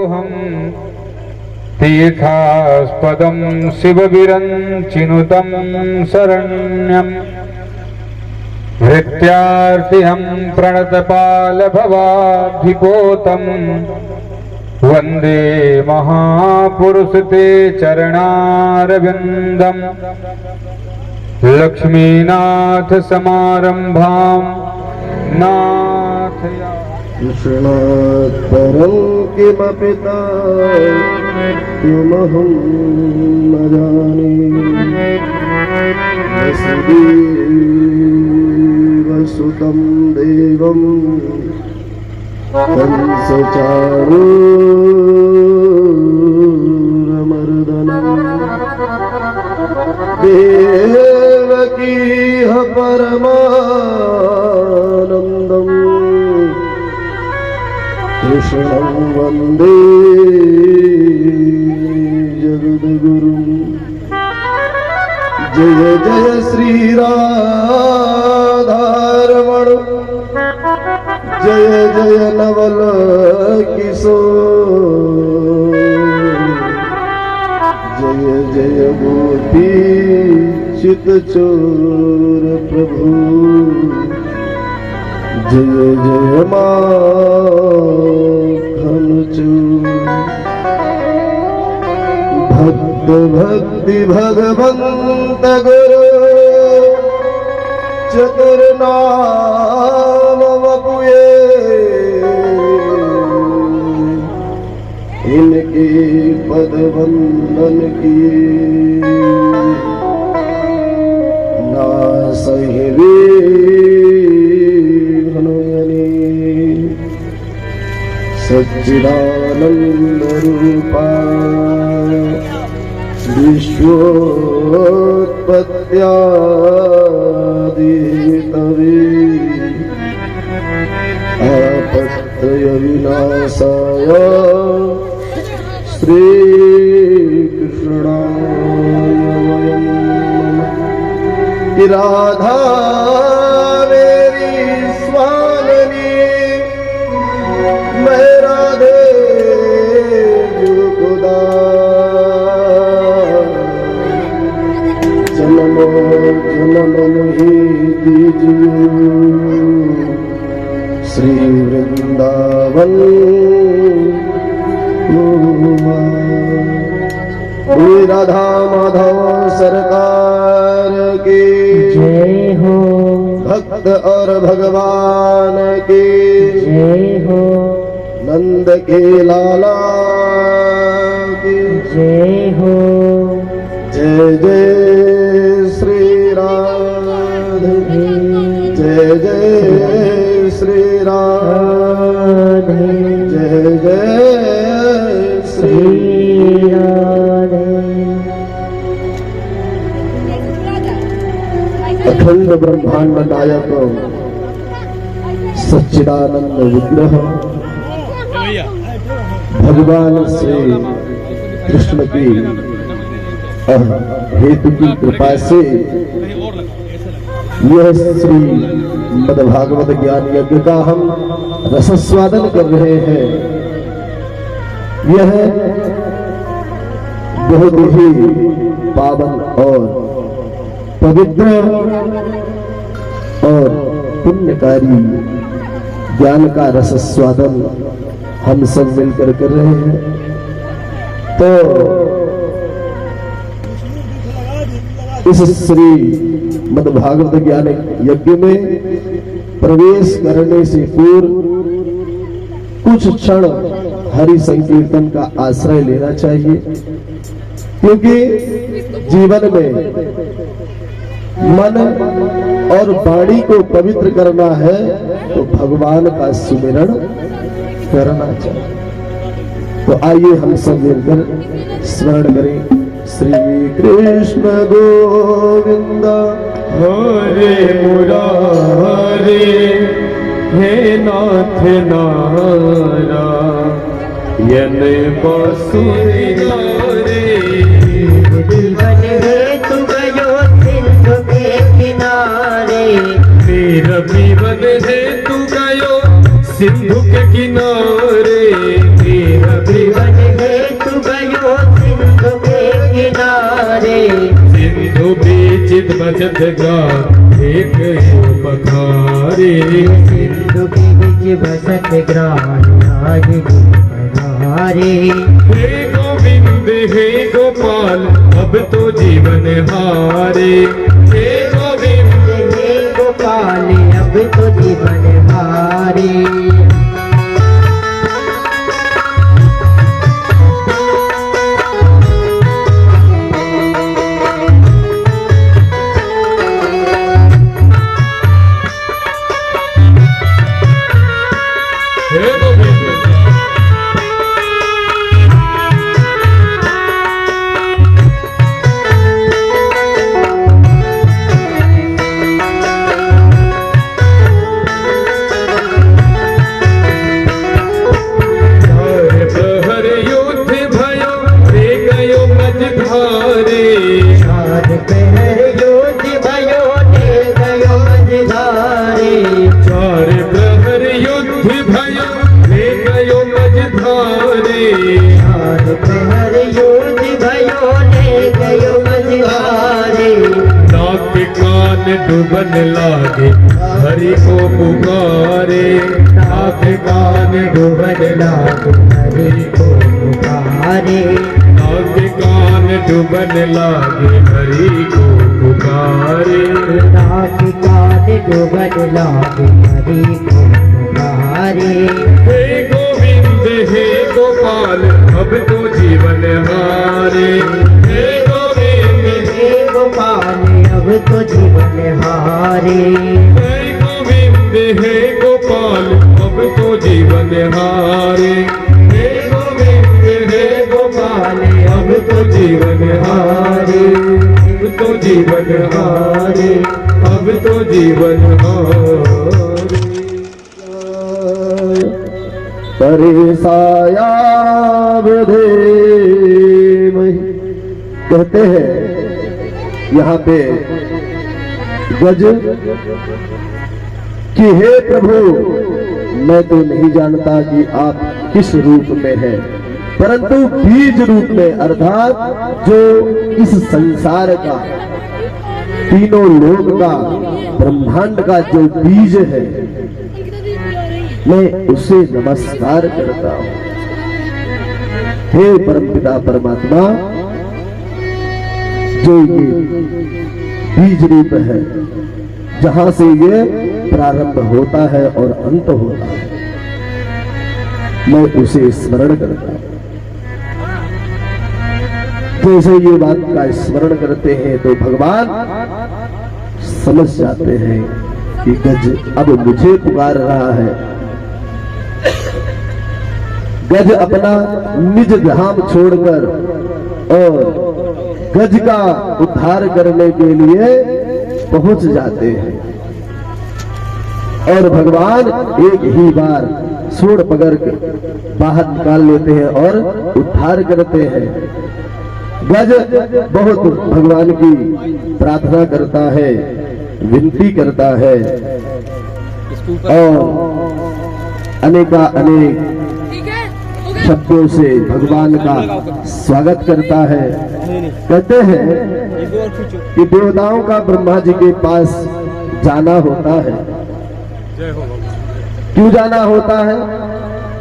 सोऽहं तीर्थास्पदं शिवविरञ्चिनुतं शरण्यं भृत्यार्तिहं प्रणतपालभवाब्धिपोतं वन्दे महापुरुष ते चरणारविन्दम् लक्ष्मीनाथ समारंभां नाथया कृष्णात् परं किमपि तत्त्वमहं न जाने वसुदेवसुतं देवं कंसचाणूरमर्दनम् देवकीह परमानन्दम् कृष्णं वन्दे जगद्गुरुम् जय जय श्रीराधारमण जय जय नवल किशोर जय जय गोपी चितचोर प्रभु जय जय माखनचूर भक्त भक्ति भगवंत गुरु चतुर नाम वपुए इनके पद वंदन की ना सही सच्चिदानंद रूपा विश्वोत्पत्त्यादितवे आपत्तय विनाशाय श्रीकृष्णाय वयं नमः। राधा मेरी स्वामिनी मैं राधे जुगुदा जन्म जन्म नहीं दीजिए श्री वृंदावन राधा माधव सरकार की जय हो। भक्त और भगवान की जय हो। नंद के लाला की जय हो। जय जय श्री राधे जय जय श्री राधे जय जय श्री राधे। अखंड ब्रह्मांड नायक सच्चिदानंद विग्रह भगवान श्री कृष्ण की हेतु की कृपा से यह श्री मद्भागवत ज्ञान यज्ञ का हम रसस्वादन कर रहे हैं। यह बहुत ही पावन और पवित्र और पुण्यकारी ज्ञान का रसस्वादन हम सब मिलकर कर रहे हैं। तो इस श्री मद्भागवत ज्ञान यज्ञ में प्रवेश करने से पूर्व कुछ क्षण हरि संकीर्तन का आश्रय लेना चाहिए, क्योंकि जीवन में मन और वाणी को पवित्र करना है तो भगवान का सुमिरन करना चाहिए। तो आइए हम सब मिलकर स्मरण करें। श्री कृष्ण गोविंद हरे मुरारे हे नाथ नारायण बसुधारे जीवन हेतु गयो सिंधु के किनारे मेरा जीवन हेतु गयो सिंधु के किनारे मेरा जीवन हेतु गयो सिंधु के किनारे सिंधु बीच बजत गात एक पखारे सिंधु के बीच बसत ग्राम आज पधारे हे गोविंद हे गोपाल अब तो जीवन हारे हे गोविंद हे गोपाल अब तो जीवन हारे हे गोविंद चार पहर युद्ध भयो ले गयो मझधारे चार प्रहर युद्ध भयो ले गयो मझधारे चार पहर युद्ध भयो ले गयो मझधारे नाक कान डूबन लागे हरि को पुकारे नाक कान डूबन लागे हरि को पुकारे नाक कान डूबन लागे हरि को पुकारे नाक कान डूबन लागे हरि को पुकारे हे गोविंद हे गोपाल अब तो जीवन हारे हे गोविंद हे गोपाल अब तो जीवन हारे हे गोविंद हे गोपाल अब तो जीवन हारे हे गोविंद हे गोपाल अब तो जीवन हारे अब तो जीवन हारे अब तो जीवन हारे परिसाया विधेमहि कहते हैं यहाँ पे गज कि हे प्रभु मैं तो नहीं जानता कि आप किस रूप में हैं, परंतु बीज रूप में अर्थात जो इस संसार का तीनों लोक का ब्रह्मांड का जो बीज है मैं उसे नमस्कार करता हूं। हे परमपिता परमात्मा जो ये बीज रूप है जहां से ये प्रारंभ होता है और अंत होता है मैं उसे स्मरण करता हूं। जैसे ये बात का स्मरण करते हैं तो भगवान समझ जाते हैं कि गज अब मुझे पुकार रहा है। गज अपना निज धाम छोड़कर और गज का उद्धार करने के लिए पहुंच जाते हैं और भगवान एक ही बार सूंड पकड़ के बाहर निकाल लेते हैं और उद्धार करते हैं। गज बहुत भगवान की प्रार्थना करता है, विनती करता है और अनेका अनेक शब्दों से भगवान का स्वागत करता है। कहते हैं कि देवताओं का ब्रह्मा जी के पास जाना होता है। क्यों जाना होता है?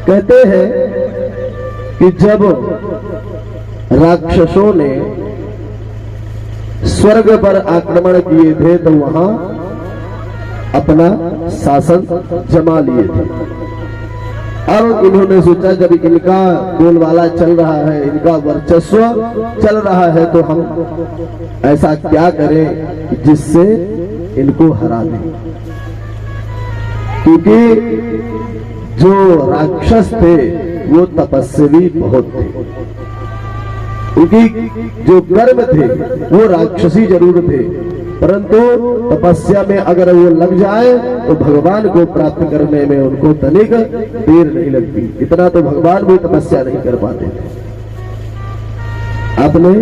कहते हैं कि जब राक्षसों ने स्वर्ग पर आक्रमण किए थे तो वहां अपना शासन जमा लिए थे। अब इन्होंने सोचा जब इनका बोलबाला चल रहा है, इनका वर्चस्व चल रहा है तो हम ऐसा क्या करें जिससे इनको हरा दें। क्योंकि जो राक्षस थे वो तपस्वी बहुत थे, क्योंकि जो कर्म थे वो राक्षसी जरूर थे, परंतु तपस्या में अगर वो लग जाए तो भगवान को प्राप्त करने में उनको तनिक देर नहीं लगती। इतना तो भगवान भी तपस्या नहीं कर पाते थे। आपने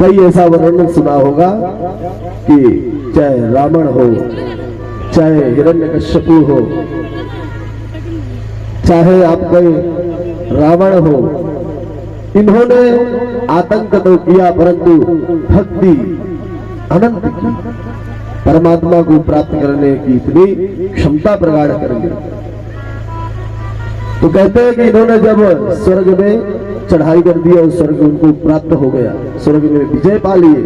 कई ऐसा वर्णन सुना होगा कि चाहे रावण हो, चाहे हिरण्यकश्यपु हो, चाहे आपके रावण हो, इन्होंने आतंक तो किया परंतु भक्ति अनंत की, परमात्मा को प्राप्त करने की इतनी क्षमता प्रगाढ़ कर दी। तो कहते हैं कि इन्होंने जब स्वर्ग में चढ़ाई कर दी और स्वर्ग उनको प्राप्त हो गया, स्वर्ग में विजय पा लिए,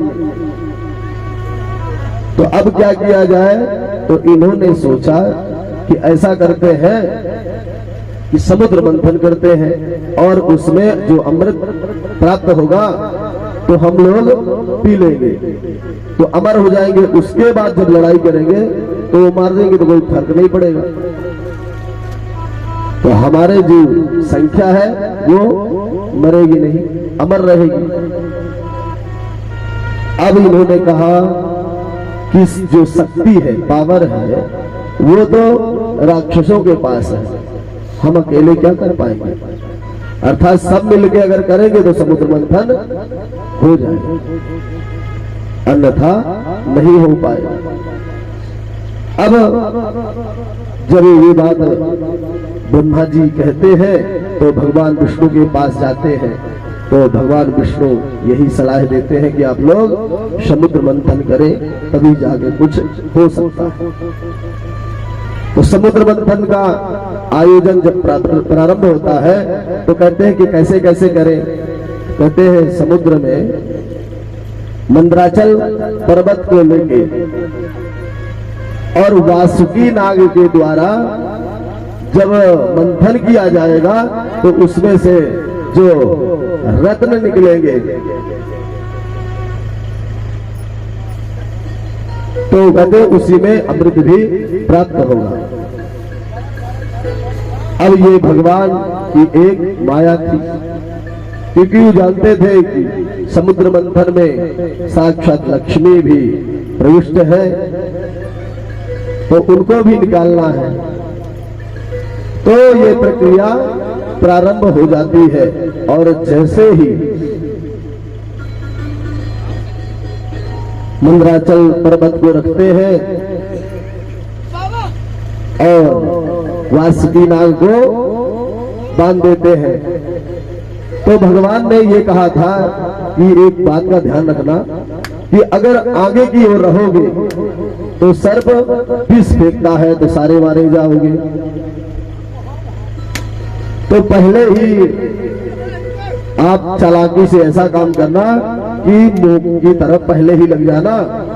तो अब क्या किया जाए? तो इन्होंने सोचा कि ऐसा करते हैं कि समुद्र मंथन करते हैं और उसमें जो अमृत प्राप्त होगा तो हम लोग पी लेंगे, तो अमर हो जाएंगे। उसके बाद जब लड़ाई करेंगे तो मार देंगे तो कोई फर्क नहीं पड़ेगा, तो हमारे जो संख्या है वो मरेगी नहीं, अमर रहेगी। अब इन्होंने कहा कि जो शक्ति है, पावर है, वो तो राक्षसों के पास है, हम अकेले क्या कर पाएंगे? अर्थात सब मिलके अगर करेंगे तो समुद्र मंथन हो जाएगा, अन्यथा नहीं हो पाएगा। अब जब ये बात ब्रह्मा जी कहते हैं तो भगवान विष्णु के पास जाते हैं, तो भगवान विष्णु यही सलाह देते हैं कि आप लोग समुद्र मंथन करें, तभी जाके कुछ हो सकता है। तो समुद्र मंथन का आयोजन जब प्रारंभ होता है तो कहते हैं कि कैसे कैसे करें। कहते हैं समुद्र में मंदराचल पर्वत को लेके और वासुकी नाग के द्वारा जब मंथन किया जाएगा तो उसमें से जो रत्न निकलेंगे तो कहते उसी में अमृत भी प्राप्त होगा। अब ये भगवान की एक माया थी, क्योंकि वो जानते थे कि समुद्र मंथन में साक्षात लक्ष्मी भी प्रविष्ट है, तो उनको भी निकालना है। तो ये प्रक्रिया प्रारंभ हो जाती है और जैसे ही मंदराचल पर्वत को रखते हैं और वासुकी नाग को बांध देते हैं, तो भगवान ने ये कहा था कि एक बात का ध्यान रखना कि अगर आगे की ओर रहोगे तो सर्प विष फेंकता है तो सारे मारे जाओगे। तो पहले ही आप चालाकी से ऐसा काम करना कि मुंह की तरफ पहले ही लग जाना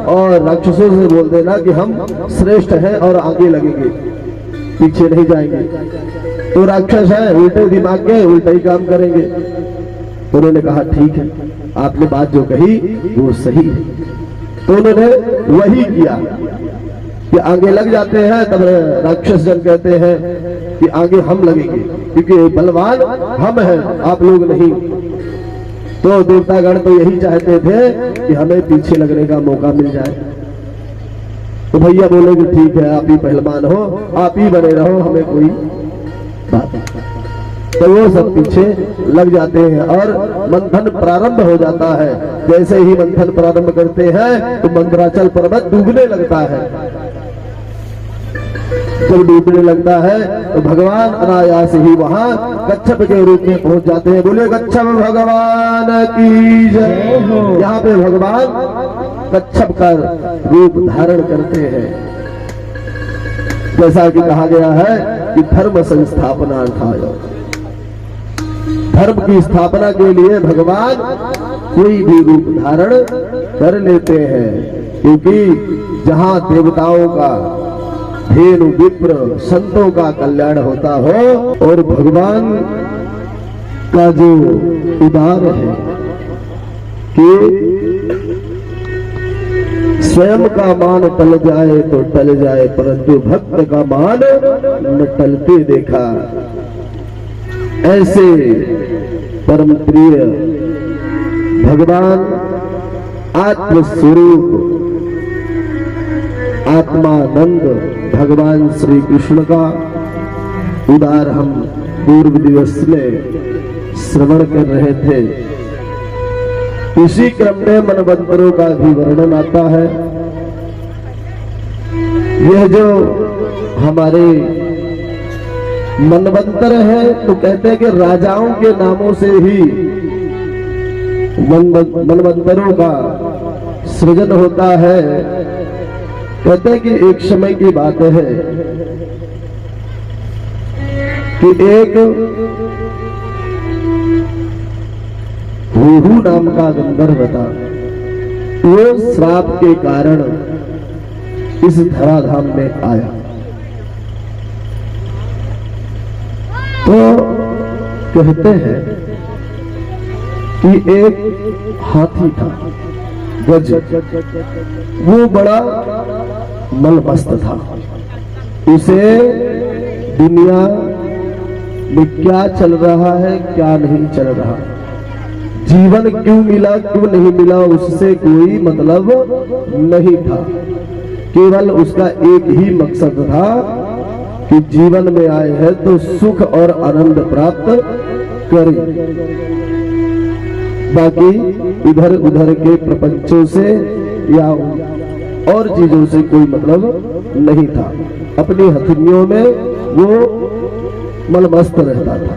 और राक्षसों से बोल देना कि हम श्रेष्ठ हैं और आगे लगेंगे, पीछे नहीं जाएंगे। तो राक्षस है उल्टे दिमाग के, उल्टा ही काम करेंगे। तो उन्होंने कहा ठीक है, आपने बात जो कही वो सही है। तो उन्होंने वही किया कि आगे लग जाते हैं, तब राक्षस जन कहते हैं कि आगे हम लगेंगे क्योंकि बलवान हम हैं, आप लोग नहीं। तो देवतागण तो यही चाहते थे कि हमें पीछे लगने का मौका मिल जाए। तो भैया बोले कि ठीक है, आप ही पहलवान हो, आप ही बने रहो, हमें कोई बात नहीं। तो वो सब पीछे लग जाते हैं और मंथन प्रारंभ हो जाता है। जैसे ही मंथन प्रारंभ करते हैं तो मंदराचल पर्वत डूबने लगता है। जब डूबने लगता है तो भगवान अनायास ही वहां कच्छप के रूप में पहुंच जाते हैं। बोले कच्छप भगवान की जय हो। यहाँ पे भगवान कच्छप का रूप धारण करते हैं। जैसा कि कहा गया है कि धर्म संस्थापनार्थाय, धर्म की स्थापना के लिए भगवान कोई भी रूप धारण कर लेते हैं, क्योंकि जहां देवताओं का, धेनु विप्र संतों का कल्याण होता हो और भगवान का जो उदार है कि स्वयं का मान टल जाए तो टल जाए, परंतु भक्त का मान न टलते देखा। ऐसे परम प्रिय भगवान आत्मस्वरूप आत्मानंद भगवान श्री कृष्ण का उदार हम पूर्व दिवस में श्रवण कर रहे थे। इसी क्रम में मनवंतरों का भी वर्णन आता है। यह जो हमारे मनवंतर है तो कहते हैं कि राजाओं के नामों से ही मनवंतरों का सृजन होता है। कहते हैं कि एक समय की बात है कि एक हुहू नाम का गंधर्व था। वो श्राप के कारण इस धराधाम में आया। तो कहते हैं कि एक हाथी था, गज, वो बड़ा मलमस्त था। उसे दुनिया में क्या चल रहा है, क्या नहीं चल रहा, जीवन क्यों मिला, क्यों नहीं मिला, उससे कोई मतलब नहीं था। केवल उसका एक ही मकसद था कि जीवन में आए हैं तो सुख और आनंद प्राप्त करें। बाकी इधर उधर के प्रपंचों से या और चीजों से कोई मतलब नहीं था। अपनी हथेलियों में वो मलमस्त रहता था।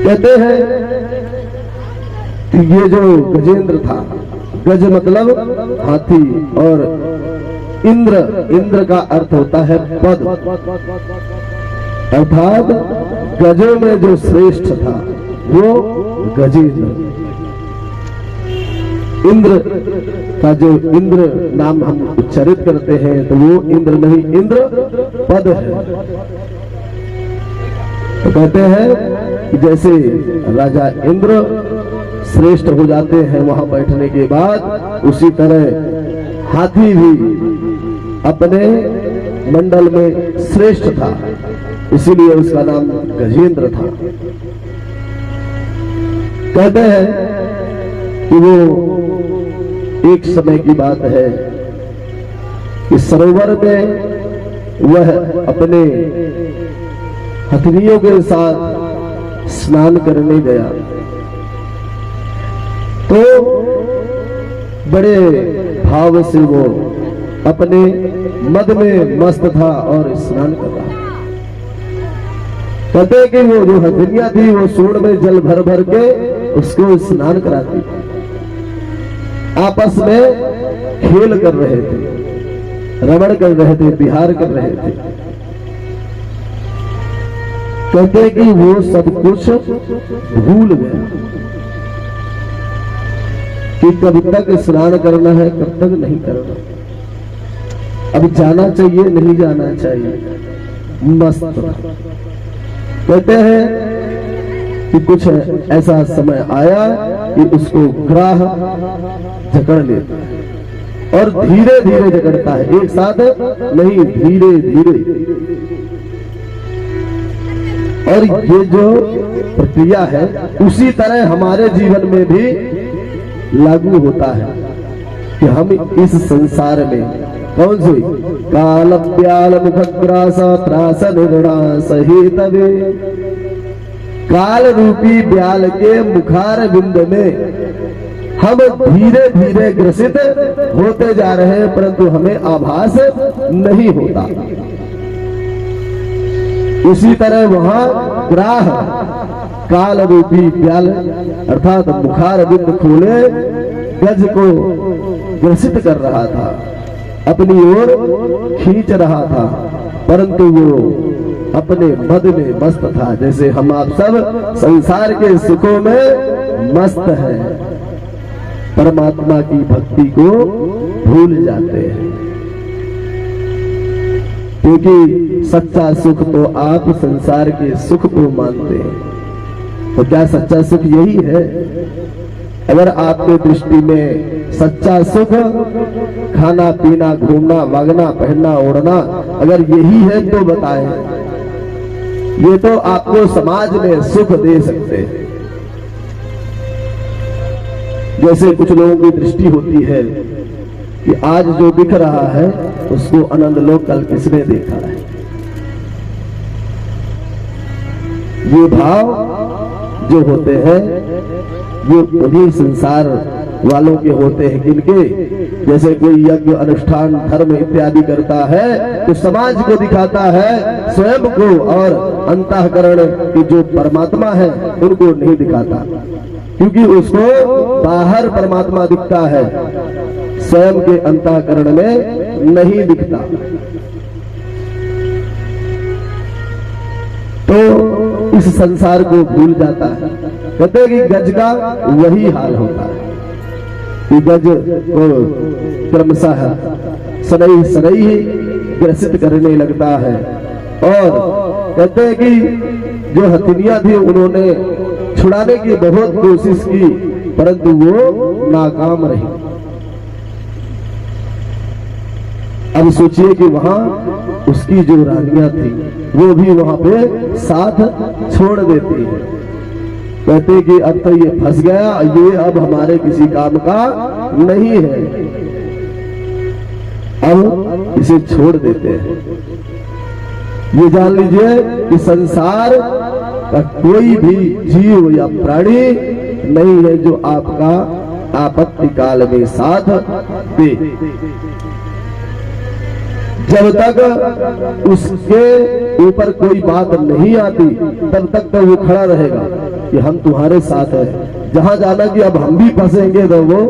कहते हैं कि ये जो गजेंद्र था, गज मतलब हाथी, और इंद्र का अर्थ होता है पद, अर्थात गजों में जो श्रेष्ठ था वो गजेंद्र। इंद्र का जो इंद्र नाम हम उच्चारित करते हैं तो वो इंद्र नहीं, इंद्र पद है। तो कहते हैं कि जैसे राजा इंद्र श्रेष्ठ हो जाते हैं वहां बैठने के बाद, उसी तरह हाथी भी अपने मंडल में श्रेष्ठ था, इसीलिए उसका नाम गजेंद्र था। कहते हैं कि वो एक समय की बात है कि सरोवर में वह अपने हथनियों के साथ स्नान करने गया तो बड़े भाव से वो अपने मद में मस्त था और स्नान कर रहा। कहते हैं कि वो जो हथनियां थी वो सूंड में जल भर भर के उसको स्नान कराती, आपस में खेल कर रहे थे, रमण कर रहे थे, विहार कर रहे थे। कहते हैं कि वो सब कुछ भूल गया कि कब तक स्नान करना है, कब तक नहीं करना, अब जाना चाहिए नहीं जाना चाहिए, मस्त। कहते हैं कि कुछ ऐसा समय आया कि उसको ग्राह जकड़ लेता है और धीरे धीरे जकड़ता है, एक साथ नहीं, धीरे धीरे। और ये जो प्रक्रिया है उसी तरह हमारे जीवन में भी लागू होता है कि हम इस संसार में कौन से काल प्याल मुखग्रास त्रास निर्णा सहितवे, काल रूपी ब्याल के मुखार बिंद में हम धीरे धीरे ग्रसित होते जा रहे हैं, परंतु हमें आभास नहीं होता। इसी तरह वहां ग्राह काल रूपी ब्याल अर्थात मुखार बिंद खोले गज को ग्रसित कर रहा था, अपनी ओर खींच रहा था, परंतु वो अपने मद में मस्त था। जैसे हम आप सब संसार के सुखों में मस्त हैं, परमात्मा की भक्ति को भूल जाते हैं, क्योंकि सच्चा सुख तो आप संसार के सुख को मानते हैं। तो क्या सच्चा सुख यही है? अगर आपके दृष्टि में सच्चा सुख खाना पीना घूमना भागना पहनना ओढ़ना अगर यही है तो बताएं। ये तो आपको समाज में सुख दे सकते हैं। जैसे कुछ लोगों की दृष्टि होती है कि आज जो दिख रहा है उसको आनंद लो, कल किसने देखा है। ये भाव जो होते हैं ये वही संसार वालों के होते हैं। किनके? जैसे कोई यज्ञ अनुष्ठान धर्म इत्यादि करता है तो समाज को दिखाता है, स्वयं को और अंतःकरण की जो परमात्मा है उनको नहीं दिखाता, क्योंकि उसको बाहर परमात्मा दिखता है, स्वयं के अंतःकरण में नहीं दिखता। तो इस संसार को भूल जाता है। कहते हैं कि गज का वही हाल होता है कि गज को क्रमशः सनई सनई ही ग्रसित करने लगता है। और कहते हैं कि जो हथिनियां थी उन्होंने छुड़ाने की बहुत कोशिश की, परंतु वो नाकाम रही। अब सोचिए कि वहां उसकी जो रानियां थी वो भी वहां पे साथ छोड़ देती है। कहते कि अब तो ये फंस गया, ये अब हमारे किसी काम का नहीं है, अब इसे छोड़ देते हैं। ये जान लीजिए कि संसार का कोई भी जीव या प्राणी नहीं है जो आपका आपत्ति काल में साथ दे। जब तक उसके ऊपर कोई बात नहीं आती तब तक तो वो खड़ा रहेगा कि हम तुम्हारे साथ हैं। जहां जाना कि अब हम भी फंसेंगे तो वो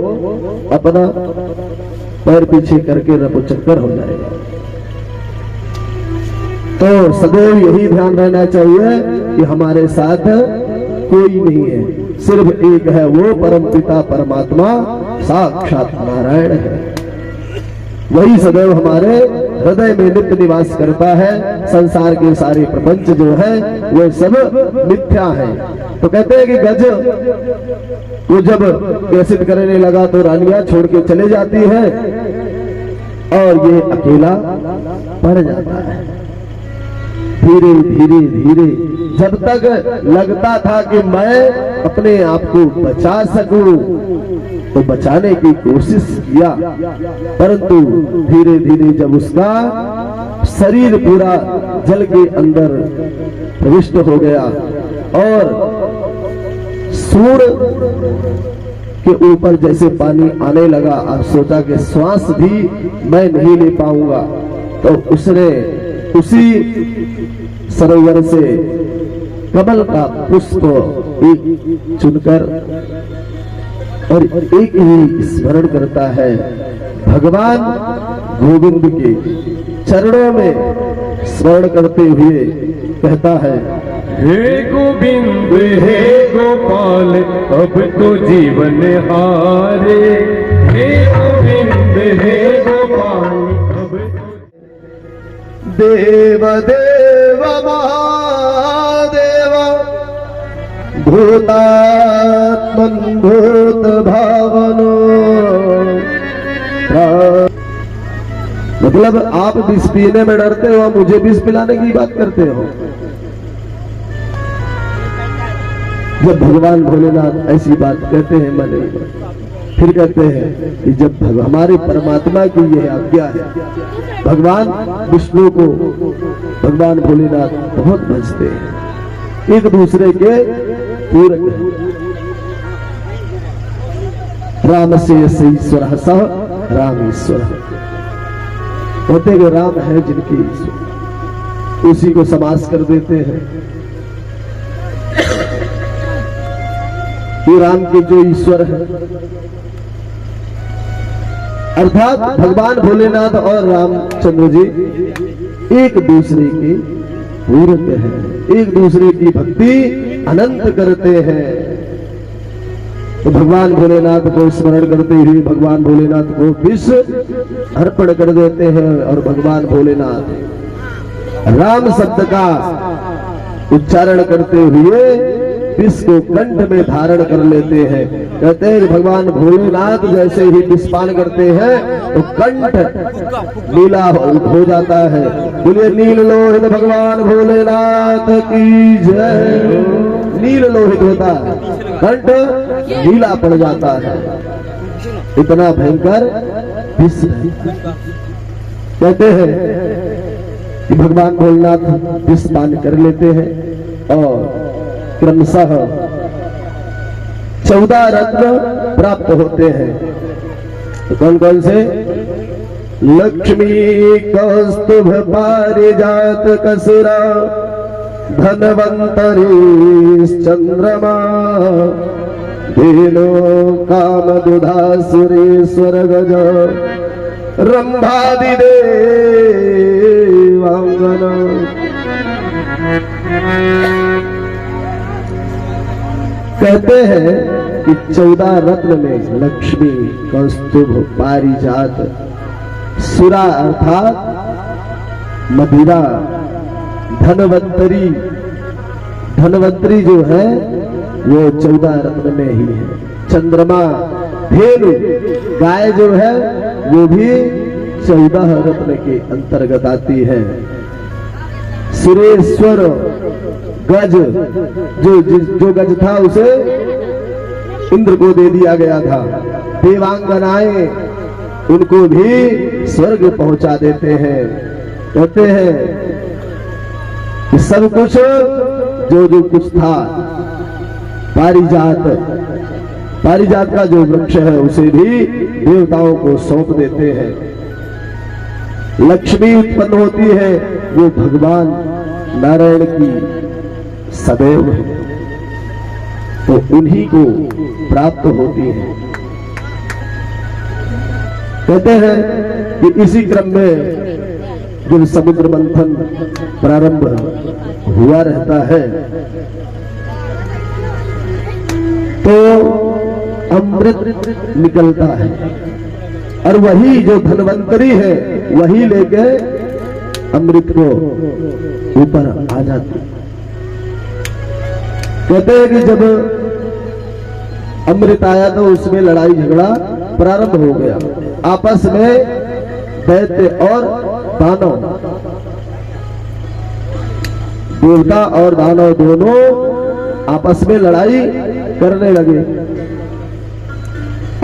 अपना पैर पीछे करके रफू चक्कर हो जाएगा। तो सदैव यही ध्यान रहना चाहिए कि हमारे साथ कोई नहीं है, सिर्फ एक है, वो परम पिता परमात्मा साक्षात नारायण है। वही सदैव हमारे हृदय में नित्य निवास करता है। संसार के सारे प्रपंच जो है वो सब मिथ्या है। तो कहते हैं कि गज वो जब ग्रसित करने लगा तो रानियां छोड़ के चले जाती है और ये अकेला पड़ जाता है। धीरे धीरे धीरे जब तक लगता था कि मैं अपने आप को बचा सकूं तो बचाने की कोशिश किया, परंतु धीरे धीरे जब उसका शरीर पूरा जल के अंदर प्रविष्ट हो गया और सूर्य के ऊपर जैसे पानी आने लगा, अब सोचा कि श्वास भी मैं नहीं ले पाऊंगा, तो उसने उसी सरोवर से कमल का पुष्प एक चुनकर और एक ही स्मरण करता है, भगवान गोविंद के चरणों में स्मरण करते हुए कहता है, हे गोविंद हे गोपाल अब तो जीवन हारे। हे गोविंद हे गोपाल अब तो देव देव महादेव भूतात्मन भूत भावनो। मतलब आप विष पीने में डरते हो, मुझे विष पिलाने की बात करते हो। जब भगवान भोलेनाथ ऐसी बात कहते हैं मन में, फिर कहते हैं कि जब हमारे परमात्मा की यह आज्ञा है, भगवान विष्णु को भगवान भोलेनाथ बहुत भजते हैं, एक दूसरे के पूरक हैं। राम से ईश्वर सह रामेश्वर, कहते हैं कि राम है जिनकी ईश्वर, उसी को समास कर देते हैं। ये राम के जो ईश्वर है, अर्थात भगवान भोलेनाथ और रामचंद्र जी एक दूसरे के पूरक हैं, एक दूसरे की भक्ति अनंत करते हैं। तो भगवान भोलेनाथ को स्मरण करते हुए भगवान भोलेनाथ को विष अर्पण कर देते हैं और भगवान भोलेनाथ राम शब्द का उच्चारण करते हुए विष को कंठ में धारण कर लेते हैं। कहते हैं भगवान भोलेनाथ जैसे ही विषपान करते हैं तो कंठ नीला हो जाता है। बोलिए नील लोहित भगवान भोलेनाथ की जय। नील लोहित होता है, कंठ नीला पड़ जाता है, इतना भयंकर विष। कहते हैं कि भगवान भोलेनाथ विष पान कर लेते हैं और क्रमशः 14 रत्न प्राप्त होते हैं। तो कौन कौन से? लक्ष्मी कौस्तुभ पारिजात कसुरा धनवंतरी चंद्रमा धेनो कामदुधा सुरेश्वर गज रंभादिदेवांगन। कहते हैं कि 14 रत्न में लक्ष्मी कौस्तुभ पारिजात सुरा अर्थात मदिरा धनवंतरी, धनवंतरी जो है वो 14 रत्न में ही है। चंद्रमा धेनु गाय जो है वो भी 14 रत्न के अंतर्गत आती है। सुरेश्वर गज जो गज था उसे इंद्र को दे दिया गया था। देवांगनाएं उनको भी स्वर्ग पहुंचा देते हैं। कहते हैं कि सब कुछ जो कुछ था पारिजात का जो वृक्ष है उसे भी देवताओं को सौंप देते हैं। लक्ष्मी उत्पन्न होती है वो भगवान नारायण की सदैव है, तो उन्हीं को प्राप्त होती है। कहते हैं कि इसी क्रम में जब समुद्र मंथन प्रारंभ हुआ रहता है तो अमृत निकलता है और वही जो धनवंतरी है वही लेके अमृत को ऊपर आ जाती। कहते हैं कि जब अमृत आया तो उसमें लड़ाई झगड़ा प्रारंभ हो गया। आपस में दैत्य और दानव, देवता और दानव दोनों आपस में लड़ाई करने लगे।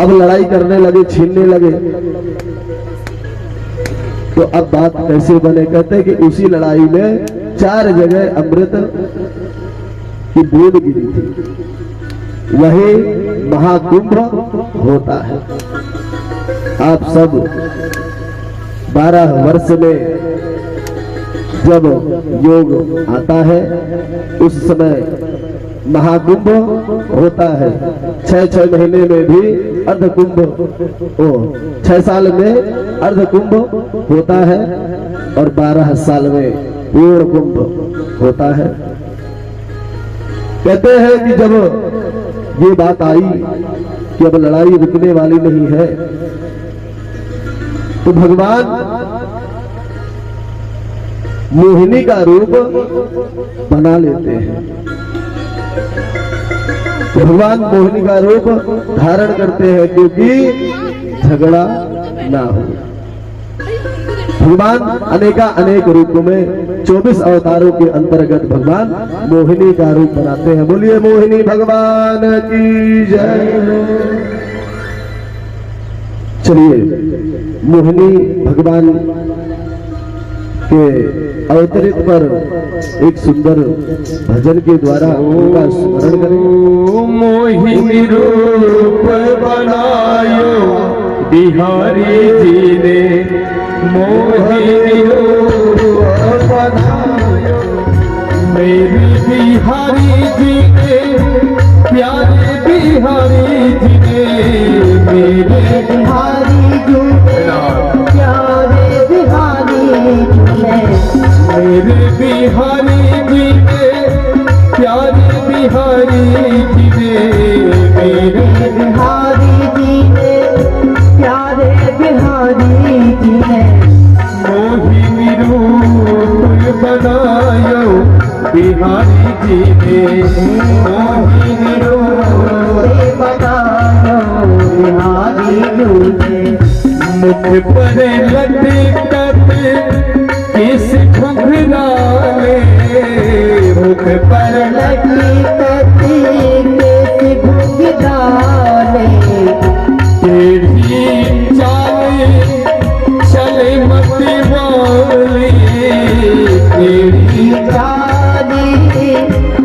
अब लड़ाई करने लगे, छीनने लगे। तो अब बात कैसे बने? कहते हैं कि उसी लड़ाई में 4 जगह अमृत की बूंद गिरी थी। वही महाकुंभ होता है। आप सब 12 वर्ष में जब योग आता है उस समय महाकुंभ होता है। 6 महीने में भी अर्धकुंभ, 6 साल में अर्धकुंभ होता है और 12 साल में पूर्ण कुंभ होता है। कहते हैं कि जब ये बात आई कि अब लड़ाई रुकने वाली नहीं है तो भगवान मोहिनी का रूप बना लेते हैं। भगवान मोहिनी का रूप धारण करते हैं क्योंकि झगड़ा ना हो। भगवान अनेक रूपों में 24 अवतारों के अंतर्गत भगवान मोहिनी का रूप बनाते हैं। बोलिए मोहिनी भगवान की जय। चलिए मोहिनी भगवान के अवतरित पर एक सुंदर भजन के द्वारा उनका स्मरण करें। मोहिनी रूप बनायो बिहारी जी ने, मोहिनी रूप बनायो मेरी बिहारी जी ने, प्यारे बिहारी जी ने, मेरे बिहारी जी प्यारे बिहारी जी मेरे बिहारी जी ने, प्यारे बिहारी जी ने, मेरे बिहारी जी प्यारे बिहारी जी मोहिनी रूप बनायो बिहारी जी ने, मोहिनी रूप बनायो बिहारी जी मुख पर लटकत किस घुघराले, मुख पर लटकत किस घुघराले, तेरी चाले चले मत वाले, तेरी चाली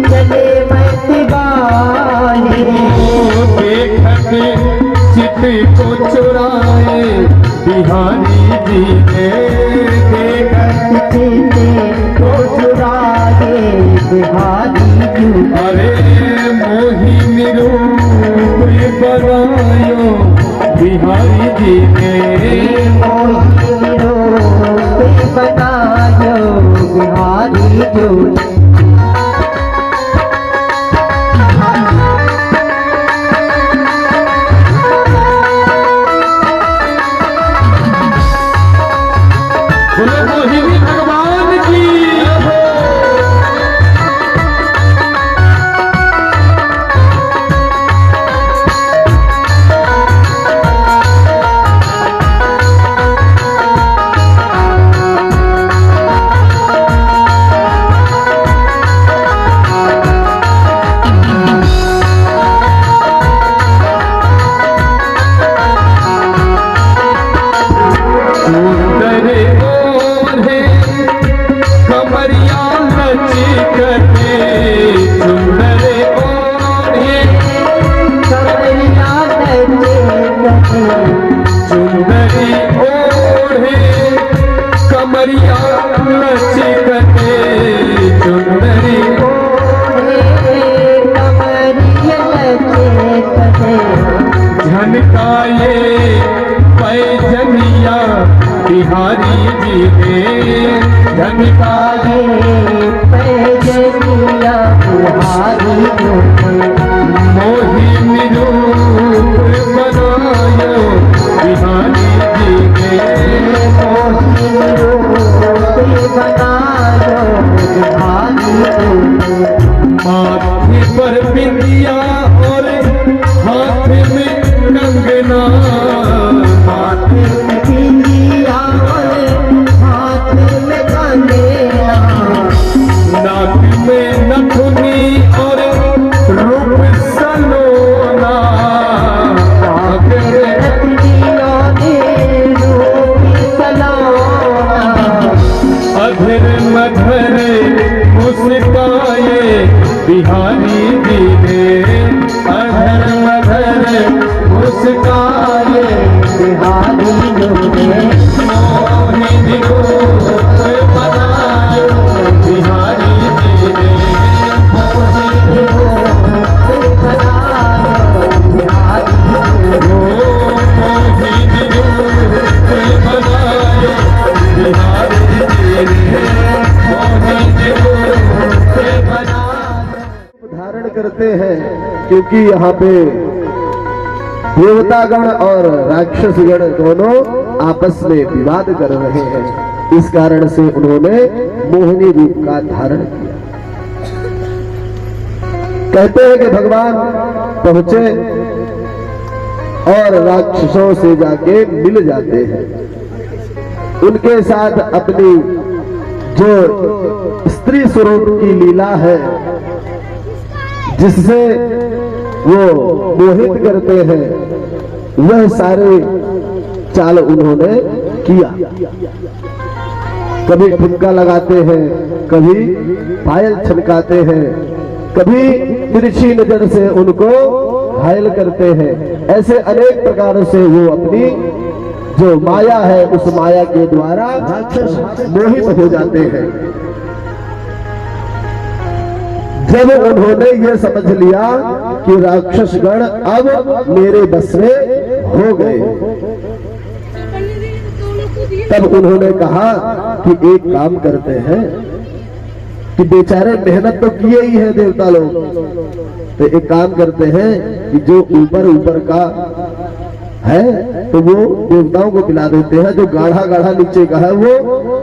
चले मत वाले, जी ने तो चुराए बिहारी जी। अरे मोहिनी रूप बनायो बिहारी जी ने मोहिनी रूप बनायो बिहारी जो। बोलो मोहिनी भगवान की। सुंदर ओढ़े कमरिया लचकते, सुंदर ओढ़े कमरिया लचकते, सुंदरी ओढ़े कमरिया लचकते, सुंदरी कमरिया लचकते, झनकाए पैजनिया बिहारी जी ने झनकाए पैजनिया बिहारी जो। मोहिनी रूप बनायो बिहारी जी ने मोहिनी रूप बनायो बिहारी जो। माथे पर बिंदिया और हाथ में कंगना, माथे में बिंदिया हाथ में कंगना, नाक में नथुनी और रूप सलोना, नाक में रत्नियों ने रूप सलोना, अधर मधर मुस्काए बिहारी जी ने अधर मधर मुस्काए बिहारी जो ने। मोहिनी रूप बनायो बिहारी जी ने मोहिनी रूप बनायो बिहारी जो। मोहिनी रूप बनायो बिहारी जी ने मोहिनी रूप बनायो। धारण करते हैं क्योंकि यहाँ पे देवतागण और राक्षसगण दोनों आपस में विवाद कर रहे हैं। इस कारण से उन्होंने मोहिनी रूप का धारण किया। कहते हैं कि भगवान पहुंचे और राक्षसों से जाके मिल जाते हैं। उनके साथ अपनी जो स्त्री स्वरूप की लीला है, जिससे वो मोहित करते हैं, वह सारे चाल उन्होंने किया। कभी ठुमका लगाते हैं, कभी पायल छनकाते हैं, कभी तिरछी नजर से उनको घायल करते हैं। ऐसे अनेक प्रकारों से वो अपनी जो माया है उस माया के द्वारा मोहित हो जाते हैं। जब उन्होंने ये समझ लिया कि राक्षसगण अब मेरे बस में हो गए, तब उन्होंने कहा कि एक काम करते हैं कि बेचारे मेहनत तो किए ही है देवता लोग, तो एक काम करते हैं कि जो ऊपर ऊपर का है तो वो देवताओं को पिला देते हैं, जो गाढ़ा गाढ़ा नीचे का है वो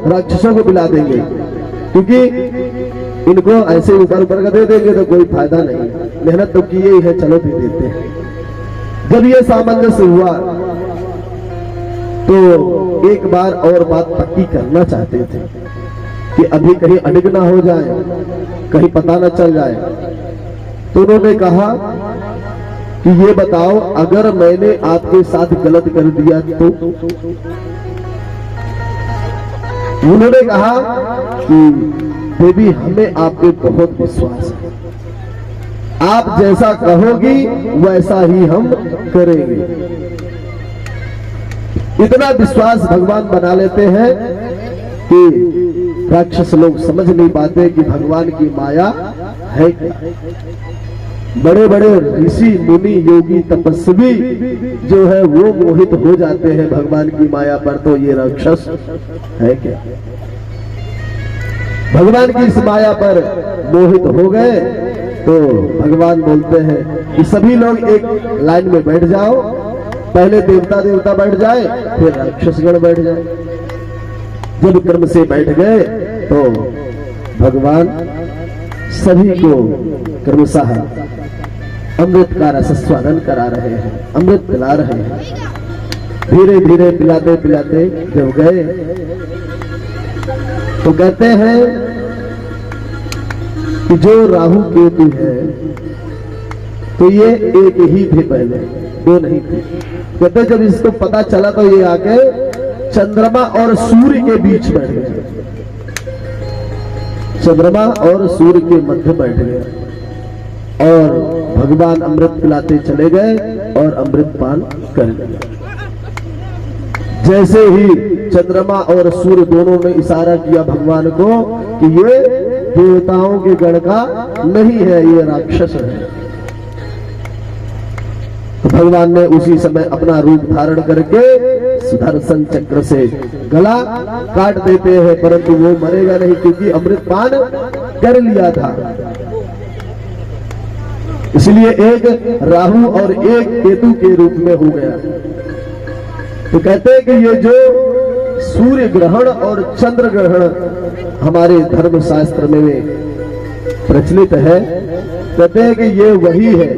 राक्षसों को पिला देंगे, क्योंकि इनको ऐसे ऊपर ऊपर का दे देंगे तो कोई फायदा नहीं, मेहनत तो किए ही है, चलो भी देते हैं। जब ये सामंजस्य हुआ तो एक बार और बात पक्की करना चाहते थे कि अभी कहीं अड़िग ना हो जाए, कहीं पता ना चल जाए। तो उन्होंने कहा कि ये बताओ, अगर मैंने आपके साथ गलत कर दिया तो? उन्होंने कहा कि देवी हमें आप पे बहुत विश्वास है, आप जैसा कहोगी वैसा ही हम करेंगे। इतना विश्वास भगवान बना लेते हैं कि राक्षस लोग समझ नहीं पाते कि भगवान की माया है क्या। बड़े बड़े ऋषि मुनि योगी तपस्वी जो है वो मोहित हो जाते हैं भगवान की माया पर, तो ये राक्षस है क्या। भगवान की इस माया पर मोहित हो गए तो भगवान बोलते हैं कि सभी लोग एक लाइन में बैठ जाओ, पहले देवता देवता बैठ जाए, फिर राक्षसगण बैठ जाए। जब क्रम से बैठ गए तो भगवान सभी को क्रमशः अमृत का रसस्वादन करा रहे हैं, अमृत पिला रहे हैं। धीरे धीरे पिलाते पिलाते जब गए तो कहते हैं कि जो राहु केतु है तो ये एक ही थे पहले, दो नहीं थे। कहते जब इसको पता चला तो ये आके चंद्रमा और सूर्य के बीच बैठ गए, चंद्रमा और सूर्य के मध्य बैठ गए और भगवान अमृत पिलाते चले गए और अमृत पान कर लिया। जैसे ही चंद्रमा और सूर्य दोनों ने इशारा किया भगवान को कि ये देवताओं के गण का नहीं है, ये राक्षस है, तो भगवान ने उसी समय अपना रूप धारण करके सुदर्शन चक्र से गला काट देते हैं, परंतु वो मरेगा नहीं क्योंकि अमृत पान कर लिया था। इसलिए एक राहु और एक केतु के रूप में हो गया। तो कहते हैं कि ये जो सूर्य ग्रहण और चंद्र ग्रहण हमारे धर्म शास्त्र में प्रचलित है, कहते हैं कि ये वही है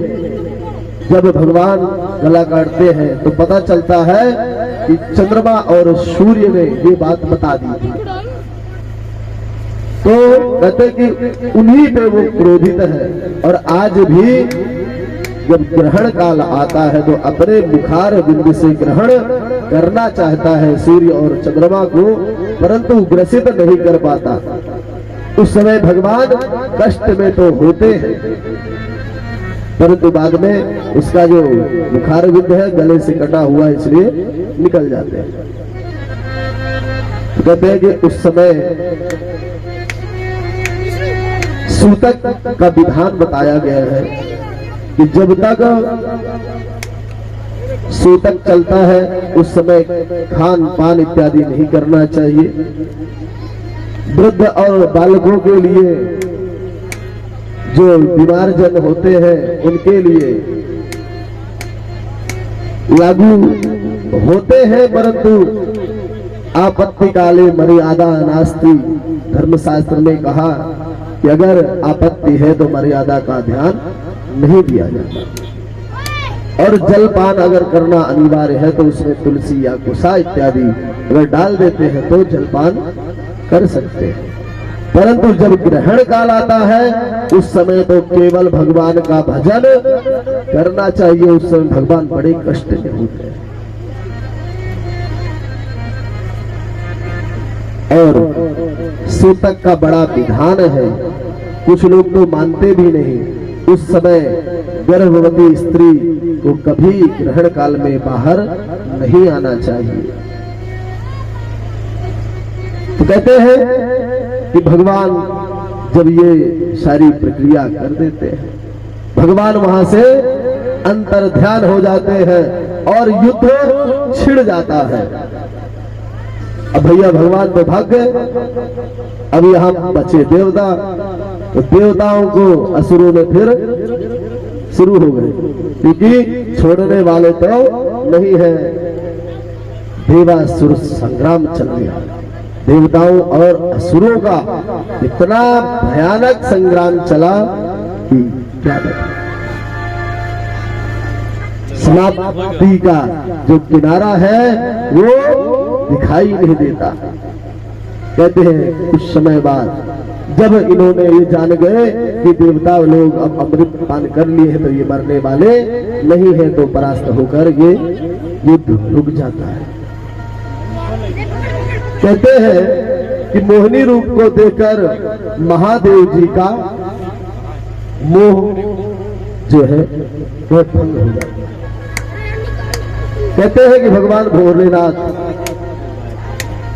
जब भगवान गला काटते हैं तो पता चलता है कि चंद्रमा और सूर्य ने ये बात बता दी थी। तो कहते हैं कि उन्हीं पे वो क्रोधित है और आज भी जब ग्रहण काल आता है तो अपने मुखार बिंदु से ग्रहण करना चाहता है सूर्य और चंद्रमा को, परंतु ग्रसित नहीं कर पाता। उस समय भगवान कष्ट में तो होते हैं, परंतु बाद में उसका जो मुखार बिंदु है गले से कटा हुआ इसलिए निकल जाते हैं। कहते हैं कि उस समय सूतक का विधान बताया गया है कि जब तक सूतक चलता है उस समय खान पान इत्यादि नहीं करना चाहिए। वृद्ध और बालकों के लिए, जो बीमार जन होते हैं उनके लिए लागू होते हैं, परंतु आपत्ति काले मर्यादा नास्ति। धर्मशास्त्र ने कहा कि अगर आपत्ति है तो मर्यादा का ध्यान नहीं दिया जाता। और जलपान अगर करना अनिवार्य है तो उसमें तुलसी या कुसा इत्यादि अगर डाल देते हैं तो जलपान कर सकते हैं। परंतु जब ग्रहण काल आता है उस समय तो केवल भगवान का भजन करना चाहिए। उस समय भगवान बड़े कष्ट में होते हैं। और सूतक का बड़ा विधान है, कुछ लोग तो मानते भी नहीं। उस समय गर्भवती स्त्री को कभी ग्रहण काल में बाहर नहीं आना चाहिए। तो कहते हैं कि भगवान जब ये सारी प्रक्रिया कर देते हैं, भगवान वहां से अंतर ध्यान हो जाते हैं और युद्ध छिड़ जाता है। अब भैया भगवान तो भाग गए, अब यहां बचे देवता, तो देवताओं को असुरों ने फिर शुरू हो गए, क्योंकि छोड़ने वाले तो नहीं है। देवासुर संग्राम चल गया। देवताओं और असुरों का इतना भयानक संग्राम चला कि क्या बताएं। समाप्ति का जो किनारा है वो दिखाई नहीं देता। कहते हैं कुछ समय बाद जब इन्होंने ये जान गए कि देवता लोग अब अमृत पान कर लिए हैं तो ये मरने वाले नहीं है, तो परास्त होकर ये युद्ध रुक जाता है। कहते हैं कि मोहिनी रूप को देखकर महादेव जी का मोह जो है वह भंग हो जाता है। कहते हैं कि भगवान भोलेनाथ